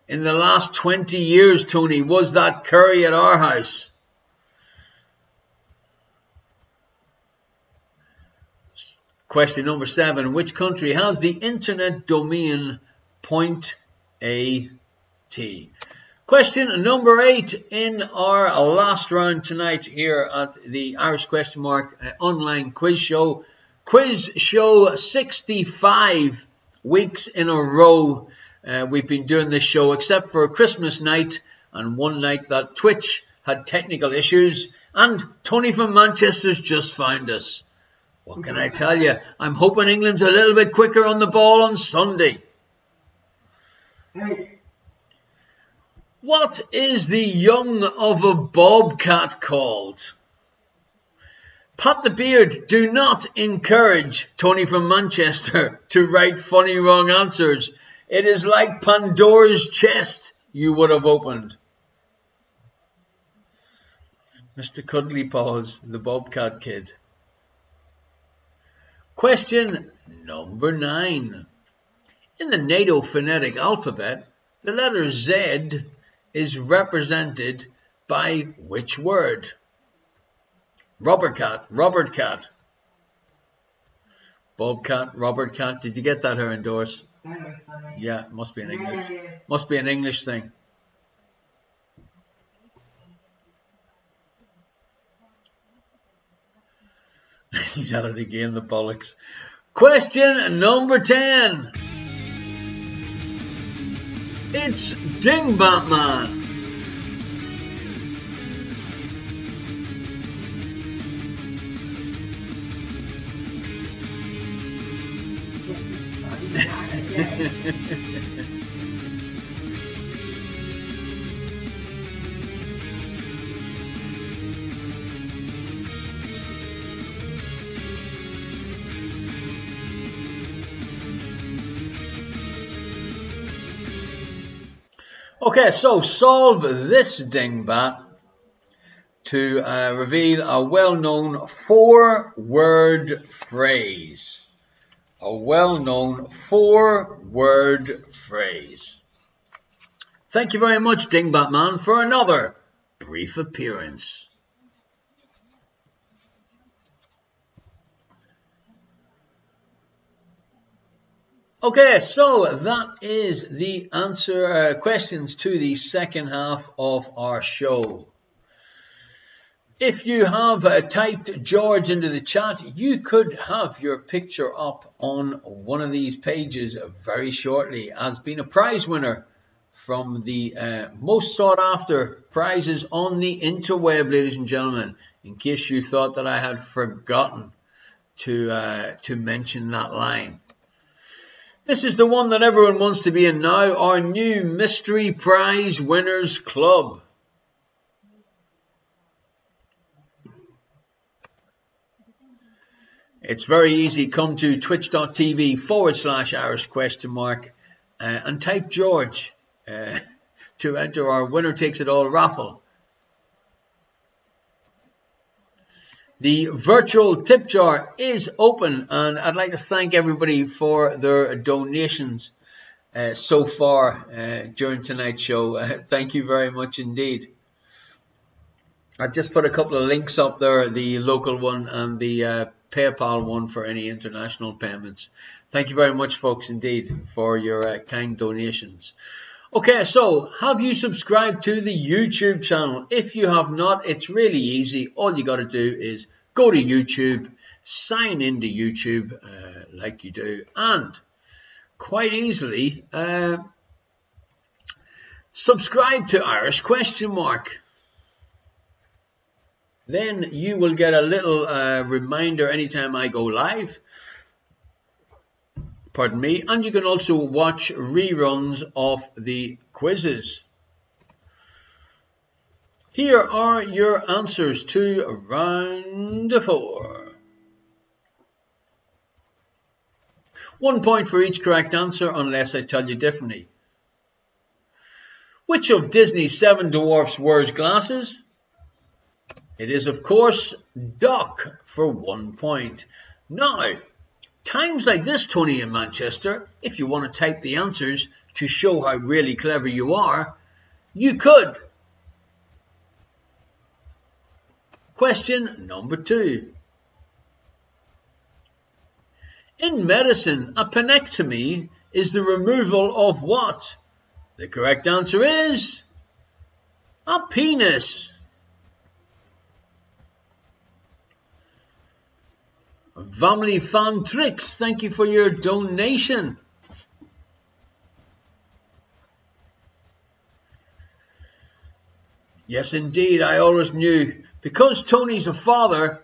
in the last 20 years, Tony, was that curry at our house. Question number 7. Which country has the internet domain .at? Question number 8 in our last round tonight here at the Irish Question Mark online quiz show. Quiz show 65 weeks in a row. We've been doing this show except for Christmas night and one night that Twitch had technical issues and Tony from Manchester's just found us. What can I tell you? I'm hoping England's a little bit quicker on the ball on Sunday. What is the young of a bobcat called? Pat the Beard, do not encourage Tony from Manchester to write funny wrong answers. It is like Pandora's chest you would have opened. Mr. Cuddly Paws, the Bobcat Kid. Question number 9. In the NATO phonetic alphabet, the letter Z is represented by which word? Robert cat, Robert cat. Bobcat, Robert cat. Did you get that, her indoors? Very funny. Yeah, must be an English thing. He's at it again, the bollocks. Question number 10. It's Dingbat Man. Okay, so solve this dingbat to reveal a well-known 4-word phrase. A well-known 4-word phrase. Thank you very much, Dingbat Man, for another brief appearance. Okay, so that is the answer questions to the second half of our show. If you have typed George into the chat, you could have your picture up on one of these pages very shortly as being a prize winner from the most sought after prizes on the interweb, ladies and gentlemen, in case you thought that I had forgotten to mention that line. This is the one that everyone wants to be in now, our new Mystery Prize Winners Club. It's very easy. Come to twitch.tv/Irish ? And type George to enter our Winner Takes It All raffle. The virtual tip jar is open, and I'd like to thank everybody for their donations so far during tonight's show. Thank you very much indeed. I've just put a couple of links up there, the local one and the PayPal one for any international payments. Thank you very much, folks, indeed, for your kind donations. Okay, so have you subscribed to the YouTube channel? If you have not, it's really easy. All you got to do is go to YouTube, sign into YouTube like you do, and quite easily subscribe to Irish ? Then you will get a little reminder anytime I go live. Pardon me. And you can also watch reruns of the quizzes. Here are your answers to round 4. 1 point for each correct answer unless I tell you differently. Which of Disney's 7 dwarfs wears glasses? It is, of course, Doc for 1 point. Now, times like this, Tony in Manchester, if you want to type the answers to show how really clever you are, you could. Question number 2. In medicine, a penectomy is the removal of what? The correct answer is a penis. Family Fan Tricks, thank you for your donation. Yes, indeed, I always knew. Because Tony's a father,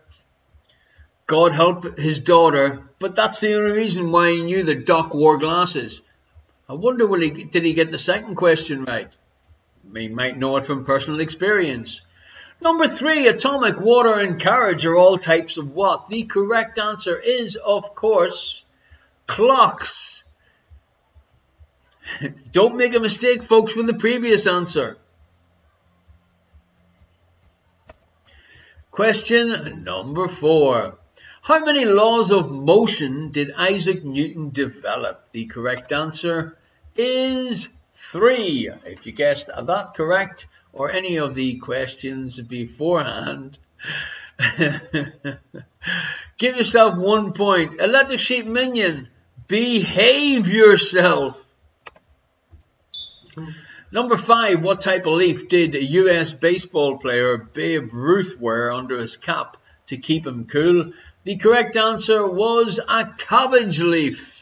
God help his daughter, but that's the only reason why he knew that Doc wore glasses. I wonder, did he get the second question right? He might know it from personal experience. Number 3, atomic, water and carriage are all types of what? The correct answer is, of course, clocks. Don't make a mistake, folks, with the previous answer. Question number 4. How many laws of motion did Isaac Newton develop? The correct answer is 3. If you guessed that correct, or any of the questions beforehand, give yourself 1 point. Electric Sheep Minion, behave yourself. Number 5, what type of leaf did US baseball player Babe Ruth wear under his cap to keep him cool? The correct answer was a cabbage leaf.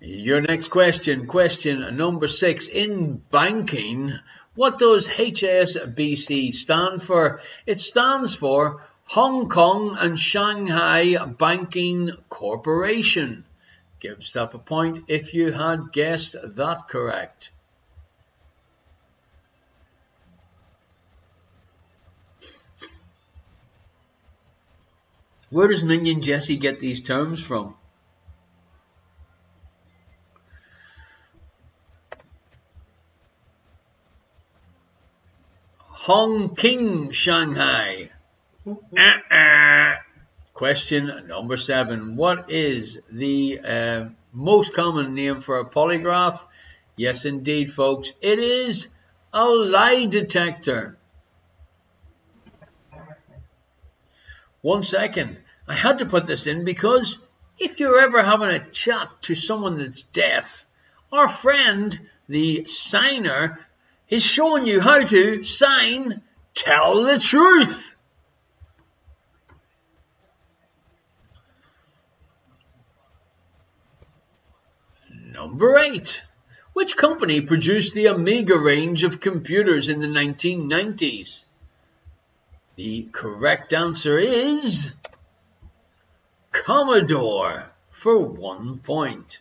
Your next question, question number 6. In banking, what does HSBC stand for? It stands for Hong Kong and Shanghai Banking Corporation. Give yourself a point if you had guessed that correct. Where does Minion Jesse get these terms from? Hongqing, Shanghai. Question number 7. What is the most common name for a polygraph? Yes, indeed, folks. It is a lie detector. 1 second. I had to put this in because if you're ever having a chat to someone that's deaf, our friend, the signer, is showing you how to sign "Tell the Truth." Number 8. Which company produced the Amiga range of computers in the 1990s? The correct answer is Commodore, for 1 point.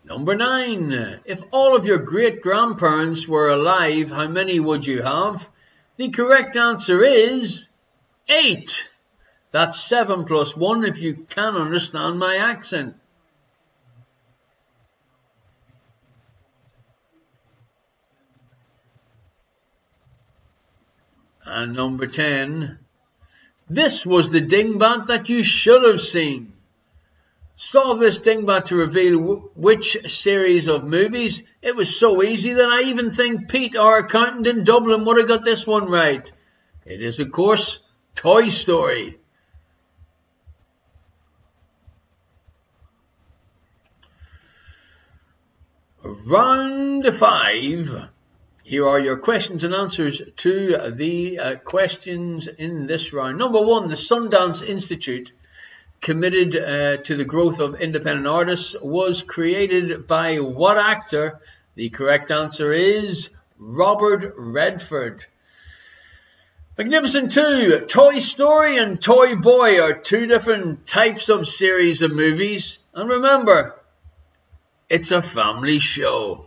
Number 9. If all of your great-grandparents were alive, how many would you have? The correct answer is 8. That's 7 plus 1 if you can understand my accent. And number 10. This was the dingbat that you should have seen. Solve this dingbat to reveal which series of movies. It was so easy that I even think Pete, our accountant in Dublin, would have got this one right. It is, of course, Toy Story. Round 5. Here are your questions and answers to the questions in this round. Number 1, the Sundance Institute, committed to the growth of independent artists, was created by what actor? The correct answer is Robert Redford. Magnificent 2. Toy Story and Toy Boy are 2 different types of series of movies. And remember, it's a family show.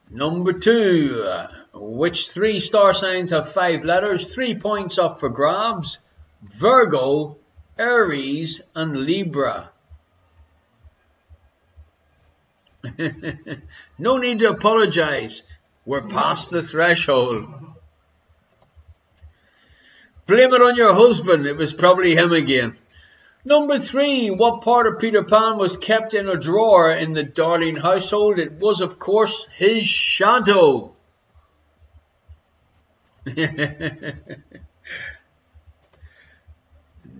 Number 2. Which 3 star signs have 5 letters? 3 points up for grabs. Virgo, Aries, and Libra. No need to apologize. We're past the threshold. Blame it on your husband. It was probably him again. Number 3. What part of Peter Pan was kept in a drawer in the Darling household? It was, of course, his shadow.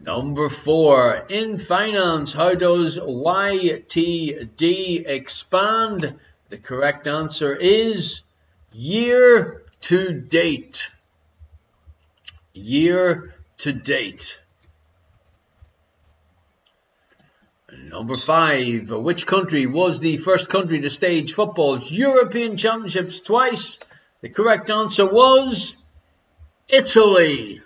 Number 4. In finance, how does YTD expand? The correct answer is year to date. Year to date. Number 5. Which country was the first country to stage football's European Championships twice? The correct answer was Italy.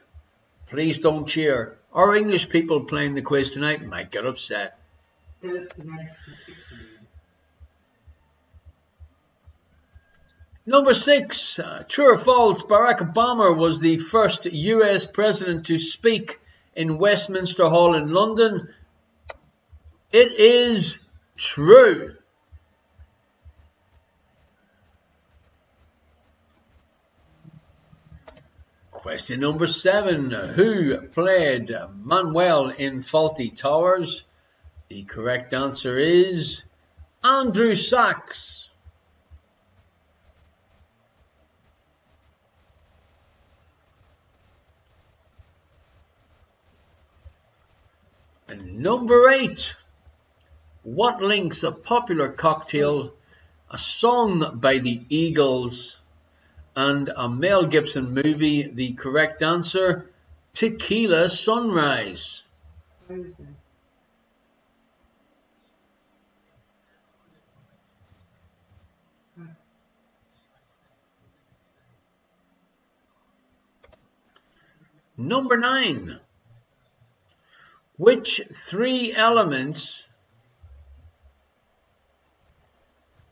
Please don't cheer. Our English people playing the quiz tonight might get upset. Number 6. True or false, Barack Obama was the first US president to speak in Westminster Hall in London. It is true. Question number 7. Who played Manuel in Fawlty Towers? The correct answer is Andrew Sachs. And number 8. What links a popular cocktail, a song by the Eagles, and a Mel Gibson movie? The correct answer, Tequila Sunrise. Number 9. Which 3 elements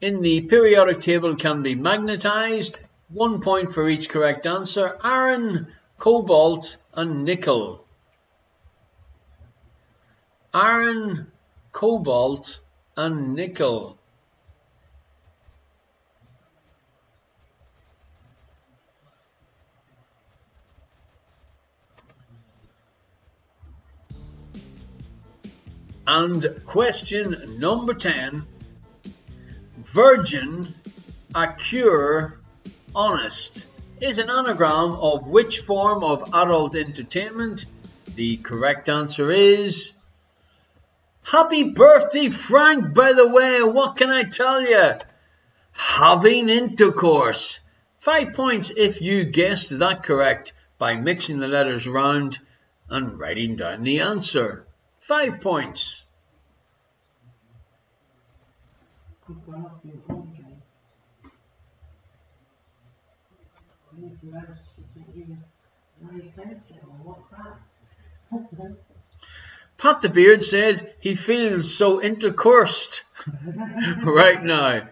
in the periodic table can be magnetized? 1 point for each correct answer. Iron, cobalt, and nickel. Iron, cobalt, and nickel. And question number 10. Virgin, accure, honest is an anagram of which form of adult entertainment? The correct answer is happy birthday, Frank, by the way. What can I tell you? Having intercourse. 5 points if you guessed that correct by mixing the letters round and writing down the answer. 5 points. Pat the Beard said he feels so intercoursed right now.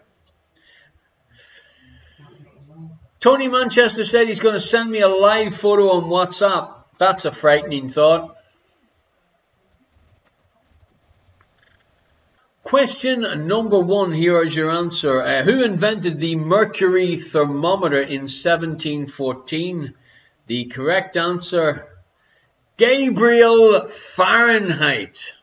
Tony Manchester said he's going to send me a live photo on WhatsApp. That's a frightening thought. Question number 1, here is your answer. Who invented the mercury thermometer in 1714? The correct answer, Gabriel Fahrenheit.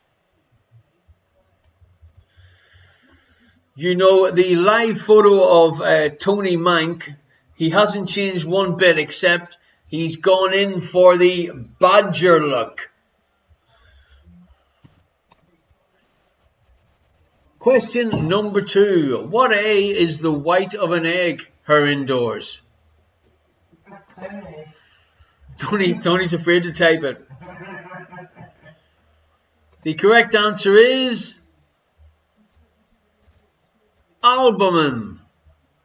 You know, the live photo of Tony Mank, he hasn't changed one bit except he's gone in for the badger look. Question number 2. What A is the white of an egg? Her indoors. Tony's afraid to type it. The correct answer is albumin.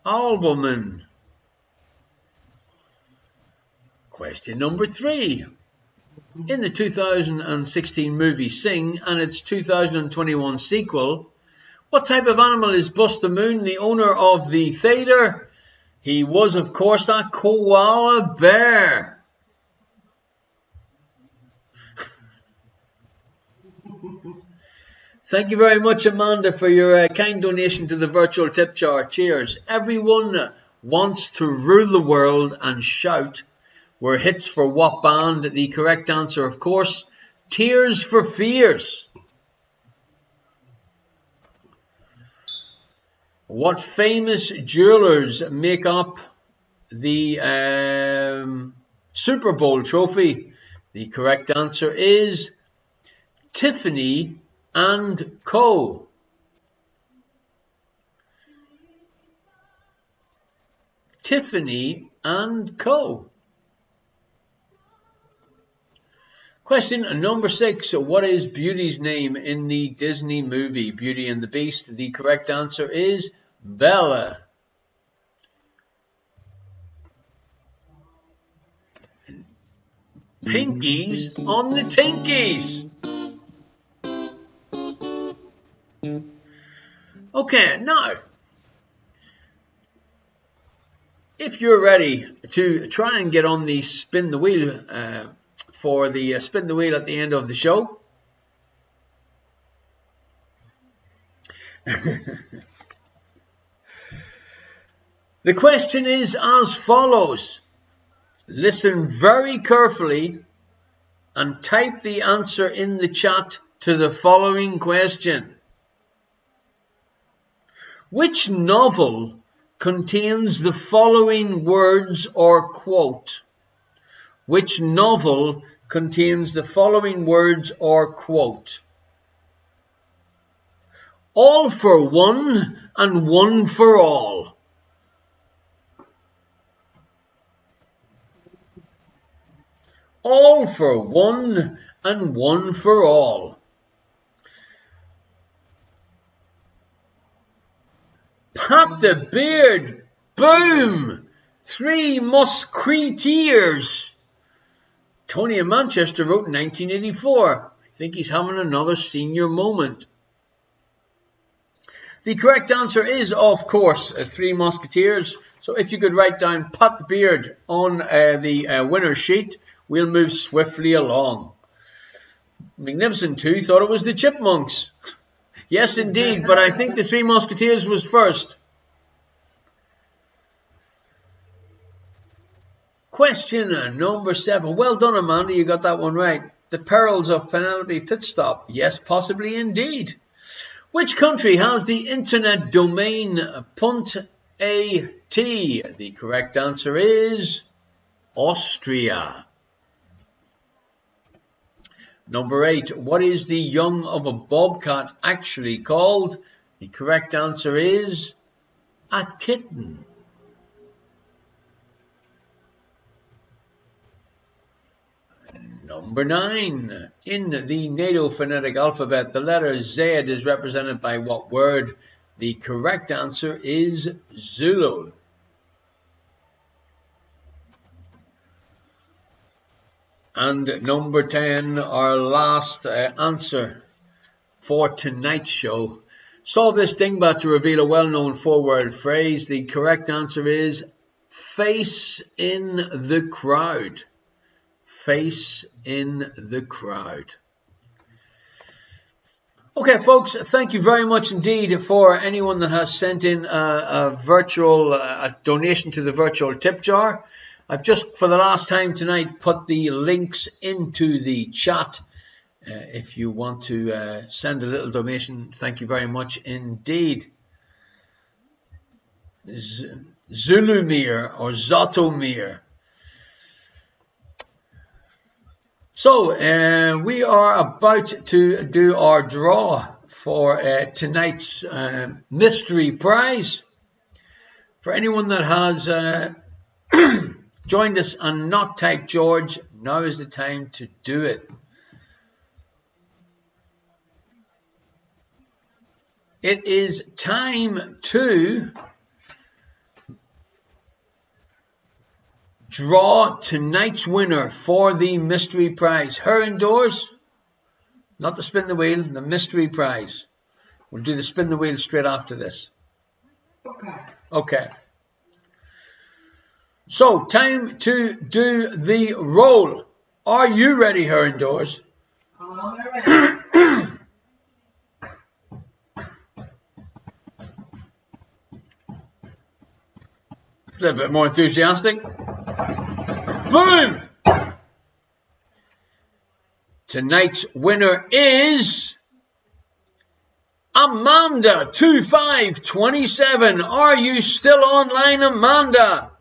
Albumin. Question number 3. In the 2016 movie Sing and its 2021 sequel, what type of animal is Buster Moon, the owner of the theatre? He was, of course, a koala bear. Thank you very much, Amanda, for your kind donation to the virtual tip jar. Cheers. Everyone wants to rule the world and shout were hits for what band? The correct answer, of course, Tears for Fears. What famous jewelers make up the Super Bowl trophy? The correct answer is Tiffany and Co. Tiffany and Co. Question number 6. What is Beauty's name in the Disney movie Beauty and the Beast? The correct answer is Bella. Pinkies on the Tinkies. Okay, now, if you're ready to try and get on the spin the wheel for the spin the wheel at the end of the show, the question is as follows. Listen very carefully and type the answer in the chat to the following question. Which novel contains the following words or quote? Which novel contains the following words or quote? All for one and one for all. All for one and one for all. Pat the Beard. Boom. 3 Musketeers. Tony in Manchester wrote 1984. I think he's having another senior moment. The correct answer is, of course, 3 Musketeers. So if you could write down Pat the Beard on the winner's sheet, we'll move swiftly along. Magnificent 2 thought it was the Chipmunks. Yes, indeed, but I think the Three Musketeers was first. Question number 7. Well done, Amanda. You got that one right. The Perils of Penelope Pitstop. Yes, possibly indeed. Which country has the internet domain .at? The correct answer is Austria. Number 8. What is the young of a bobcat actually called? The correct answer is a kitten. Number 9. In the NATO phonetic alphabet, the letter Z is represented by what word? The correct answer is Zulu. And number 10, our last answer for tonight's show. Solve this dingbat to reveal a well-known 4-word phrase. The correct answer is face in the crowd. Face in the crowd. Okay, folks, thank you very much indeed for anyone that has sent in a virtual donation to the virtual tip jar. I've just, for the last time tonight, put the links into the chat. If you want to send a little donation, thank you very much indeed. Zulumir or Zotomir. So, we are about to do our draw for tonight's mystery prize. For anyone that has joined us and not typed George, now is the time to do it. It is time to draw tonight's winner for the mystery prize. Her indoors, not the spin the wheel, the mystery prize. We'll do the spin the wheel straight after this. Okay. So, time to do the roll. Are you ready, her indoors? I'm ready. A little bit more enthusiastic. Boom! Tonight's winner is Amanda 2527. Are you still online, Amanda?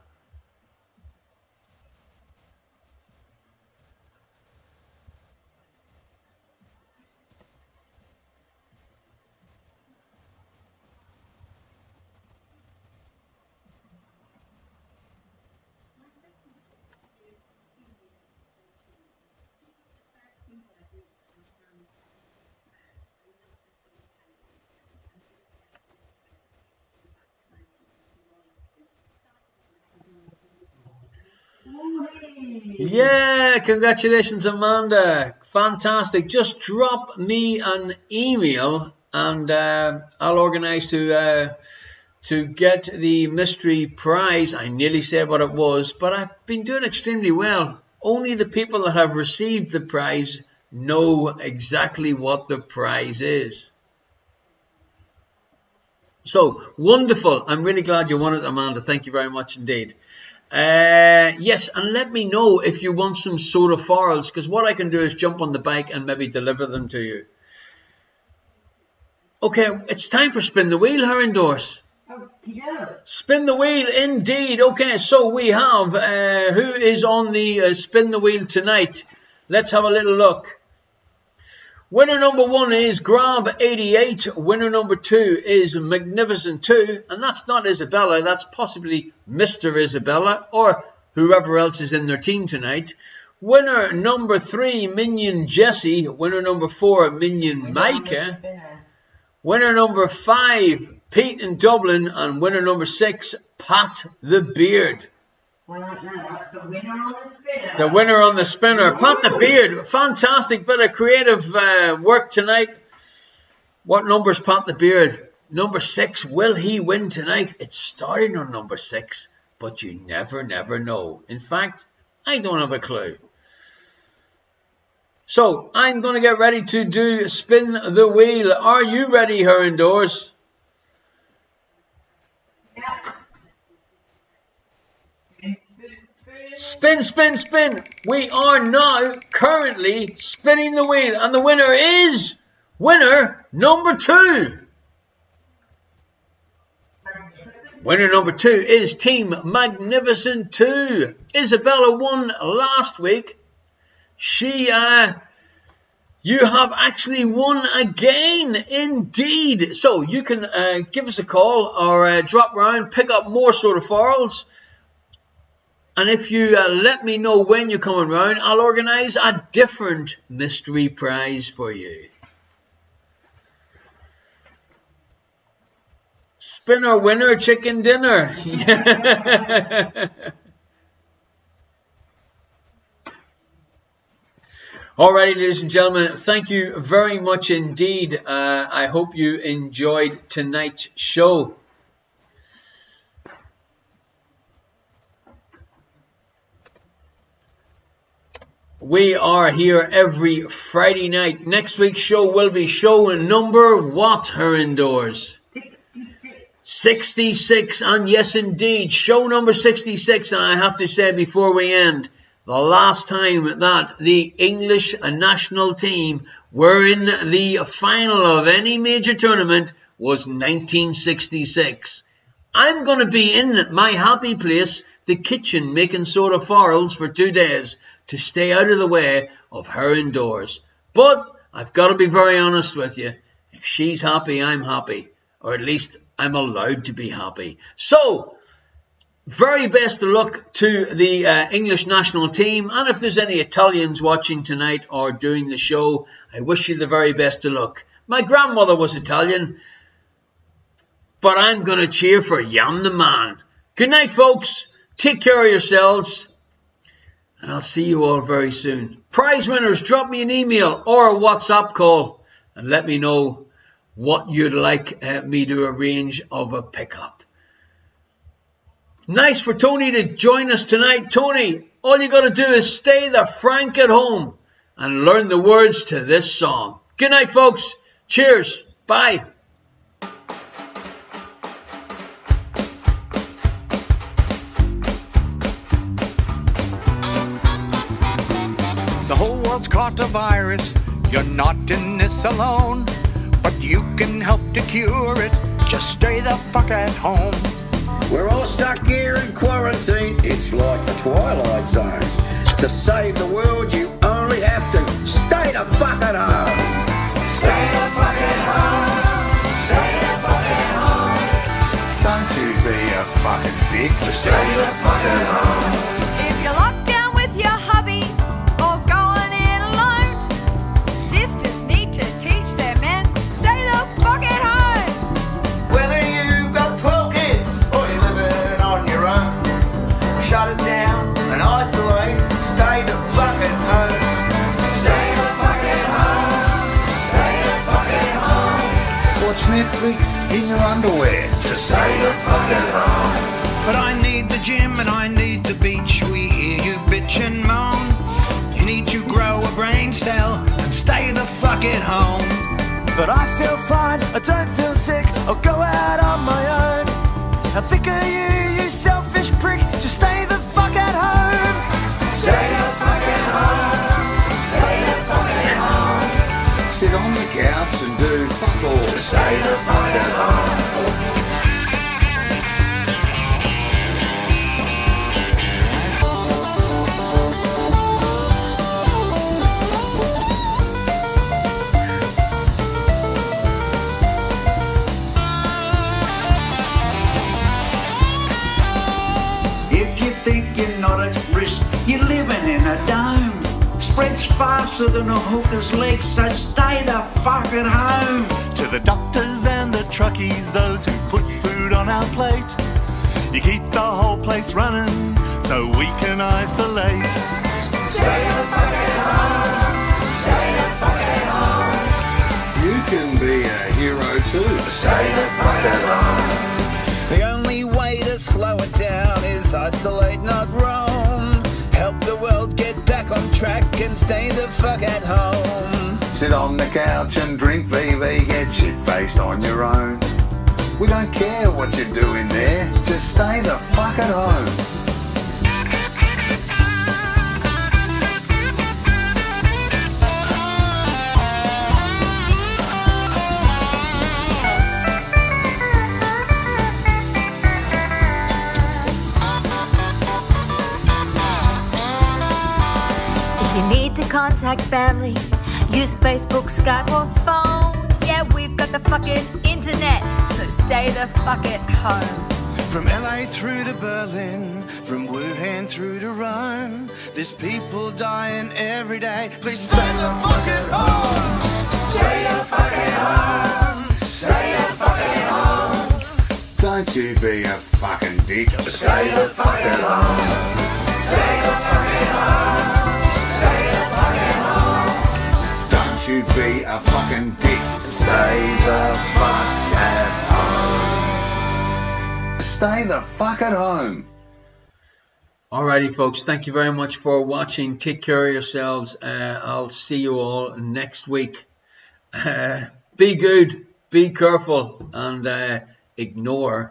Yeah, congratulations, Amanda. Fantastic. Just drop me an email and I'll organize to get the mystery prize. I nearly said what it was, but I've been doing extremely well. Only the people that have received the prize know exactly what the prize is. So, wonderful. I'm really glad you won it, Amanda. Thank you very much indeed. Yes, and let me know if you want some soda farls, because what I can do is jump on the bike and maybe deliver them to you. Okay, it's time for Spin the Wheel, her indoors. Yeah. Spin the wheel indeed. Okay, so we have who is on the Spin the Wheel tonight. Let's have a little look. Winner number 1 is Grab88. Winner number 2 is Magnificent 2. And that's not Isabella. That's possibly Mr. Isabella or whoever else is in their team tonight. Winner number 3, Minion Jesse. Winner number 4, Minion Micah. Winner number 5, Pete in Dublin. And winner number 6, Pat the Beard. Well, no, the winner on the spinner. The winner on the spinner, Pat the Beard. Fantastic bit of creative work tonight. What number's Pat the Beard? Number 6. Will he win tonight? It's starting on number 6, but you never know. In fact, I don't have a clue. So I'm going to get ready to do spin the wheel. Are you ready, her indoors? Yeah. Spin, spin, spin. We are now currently spinning the wheel, and the winner is winner number 2. Winner number 2 is Team Magnificent 2. Isabella won last week. You have actually won again, indeed. So you can give us a call or drop round, pick up more Soda Farrells. And if you let me know when you're coming round, I'll organise a different mystery prize for you. Spinner winner, chicken dinner. Alrighty, ladies and gentlemen, thank you very much indeed. I hope you enjoyed tonight's show. We are here every Friday night. Next week's show will be show number what, her indoors? 66, and yes indeed, show number 66. And I have to say before we end, the last time that the English national team were in the final of any major tournament was 1966. I'm going to be in my happy place, the kitchen, making Soda Farrells for 2 days to stay out of the way of her indoors. But I've got to be very honest with you. If she's happy, I'm happy. Or at least I'm allowed to be happy. So, very best of luck to the English national team. And if there's any Italians watching tonight or doing the show, I wish you the very best of luck. My grandmother was Italian, but I'm going to cheer for Jan the man. Good night, folks. Take care of yourselves. And I'll see you all very soon. Prize winners, drop me an email or a WhatsApp call and let me know what you'd like me to arrange of a pickup. Nice for Tony to join us tonight. Tony, all you got to do is stay the frank at home and learn the words to this song. Good night, folks. Cheers. Bye. The whole world's caught a virus. You're not in this alone, but you can help to cure it. Just stay the fuck at home. We're all stuck here in quarantine. It's like the Twilight Zone. To save the world, you only have to stay the fuck at home. Stay the fuck at home. Stay the fuck at home. Don't you be a fucking dick. Just stay the fuck at home. If you're locked down with your hubby or going in alone, sisters need to teach their men, stay the fuck at home. Whether you've got 12 kids or you're living on your own, shut it down and isolate. Stay the fuck at home. Stay the fuck at home. Stay the fuck at home. Watch Netflix in your underwear. Just stay the fuck at home. But I need the gym and I need the beach. We hear you bitch and moan. You need to grow a brain cell and stay the fuck at home. But I feel fine, I don't feel sick. I'll go out on my own. I think of you, you selfish prick. Just stay the fuck at home. Stay the fuck at home. Stay the fuck at home. Sit on the couch and do fuck all. Just stay the fuck at home. If you think you're not at risk, you're living in a dome. Spreads faster than a hooker's leg, so stay the fuck at home. To the doctors and the truckies, those who put food on our plate, you keep the whole place running so we can isolate. Stay the fuck at home. Stay the fuck at home. You can be a hero too. Stay the fuck at home. The only way to slow it down is isolate, not roam. Help the world get back on track. track and stay the fuck at home. Sit on the couch and drink VV, get shit-faced on your own. We don't care what you're doing there, just stay the fuck at home. If you need to contact family, use Facebook, Skype or phone. Yeah, we've got the fucking internet, so stay the fuck at home. From LA through to Berlin, from Wuhan through to Rome, there's people dying every day. Please stay the fuck at home. Stay the fuck at home. Stay the fuck at home. Don't you be a fucking dick. Stay the fuck at home. Stay the fuck at home. Stay the fuck at home. Don't you be a fucking dick. Stay the fuck at home. Stay the fuck at home. Alrighty, folks. Thank you very much for watching. Take care of yourselves. I'll see you all next week. Be good, be careful, and ignore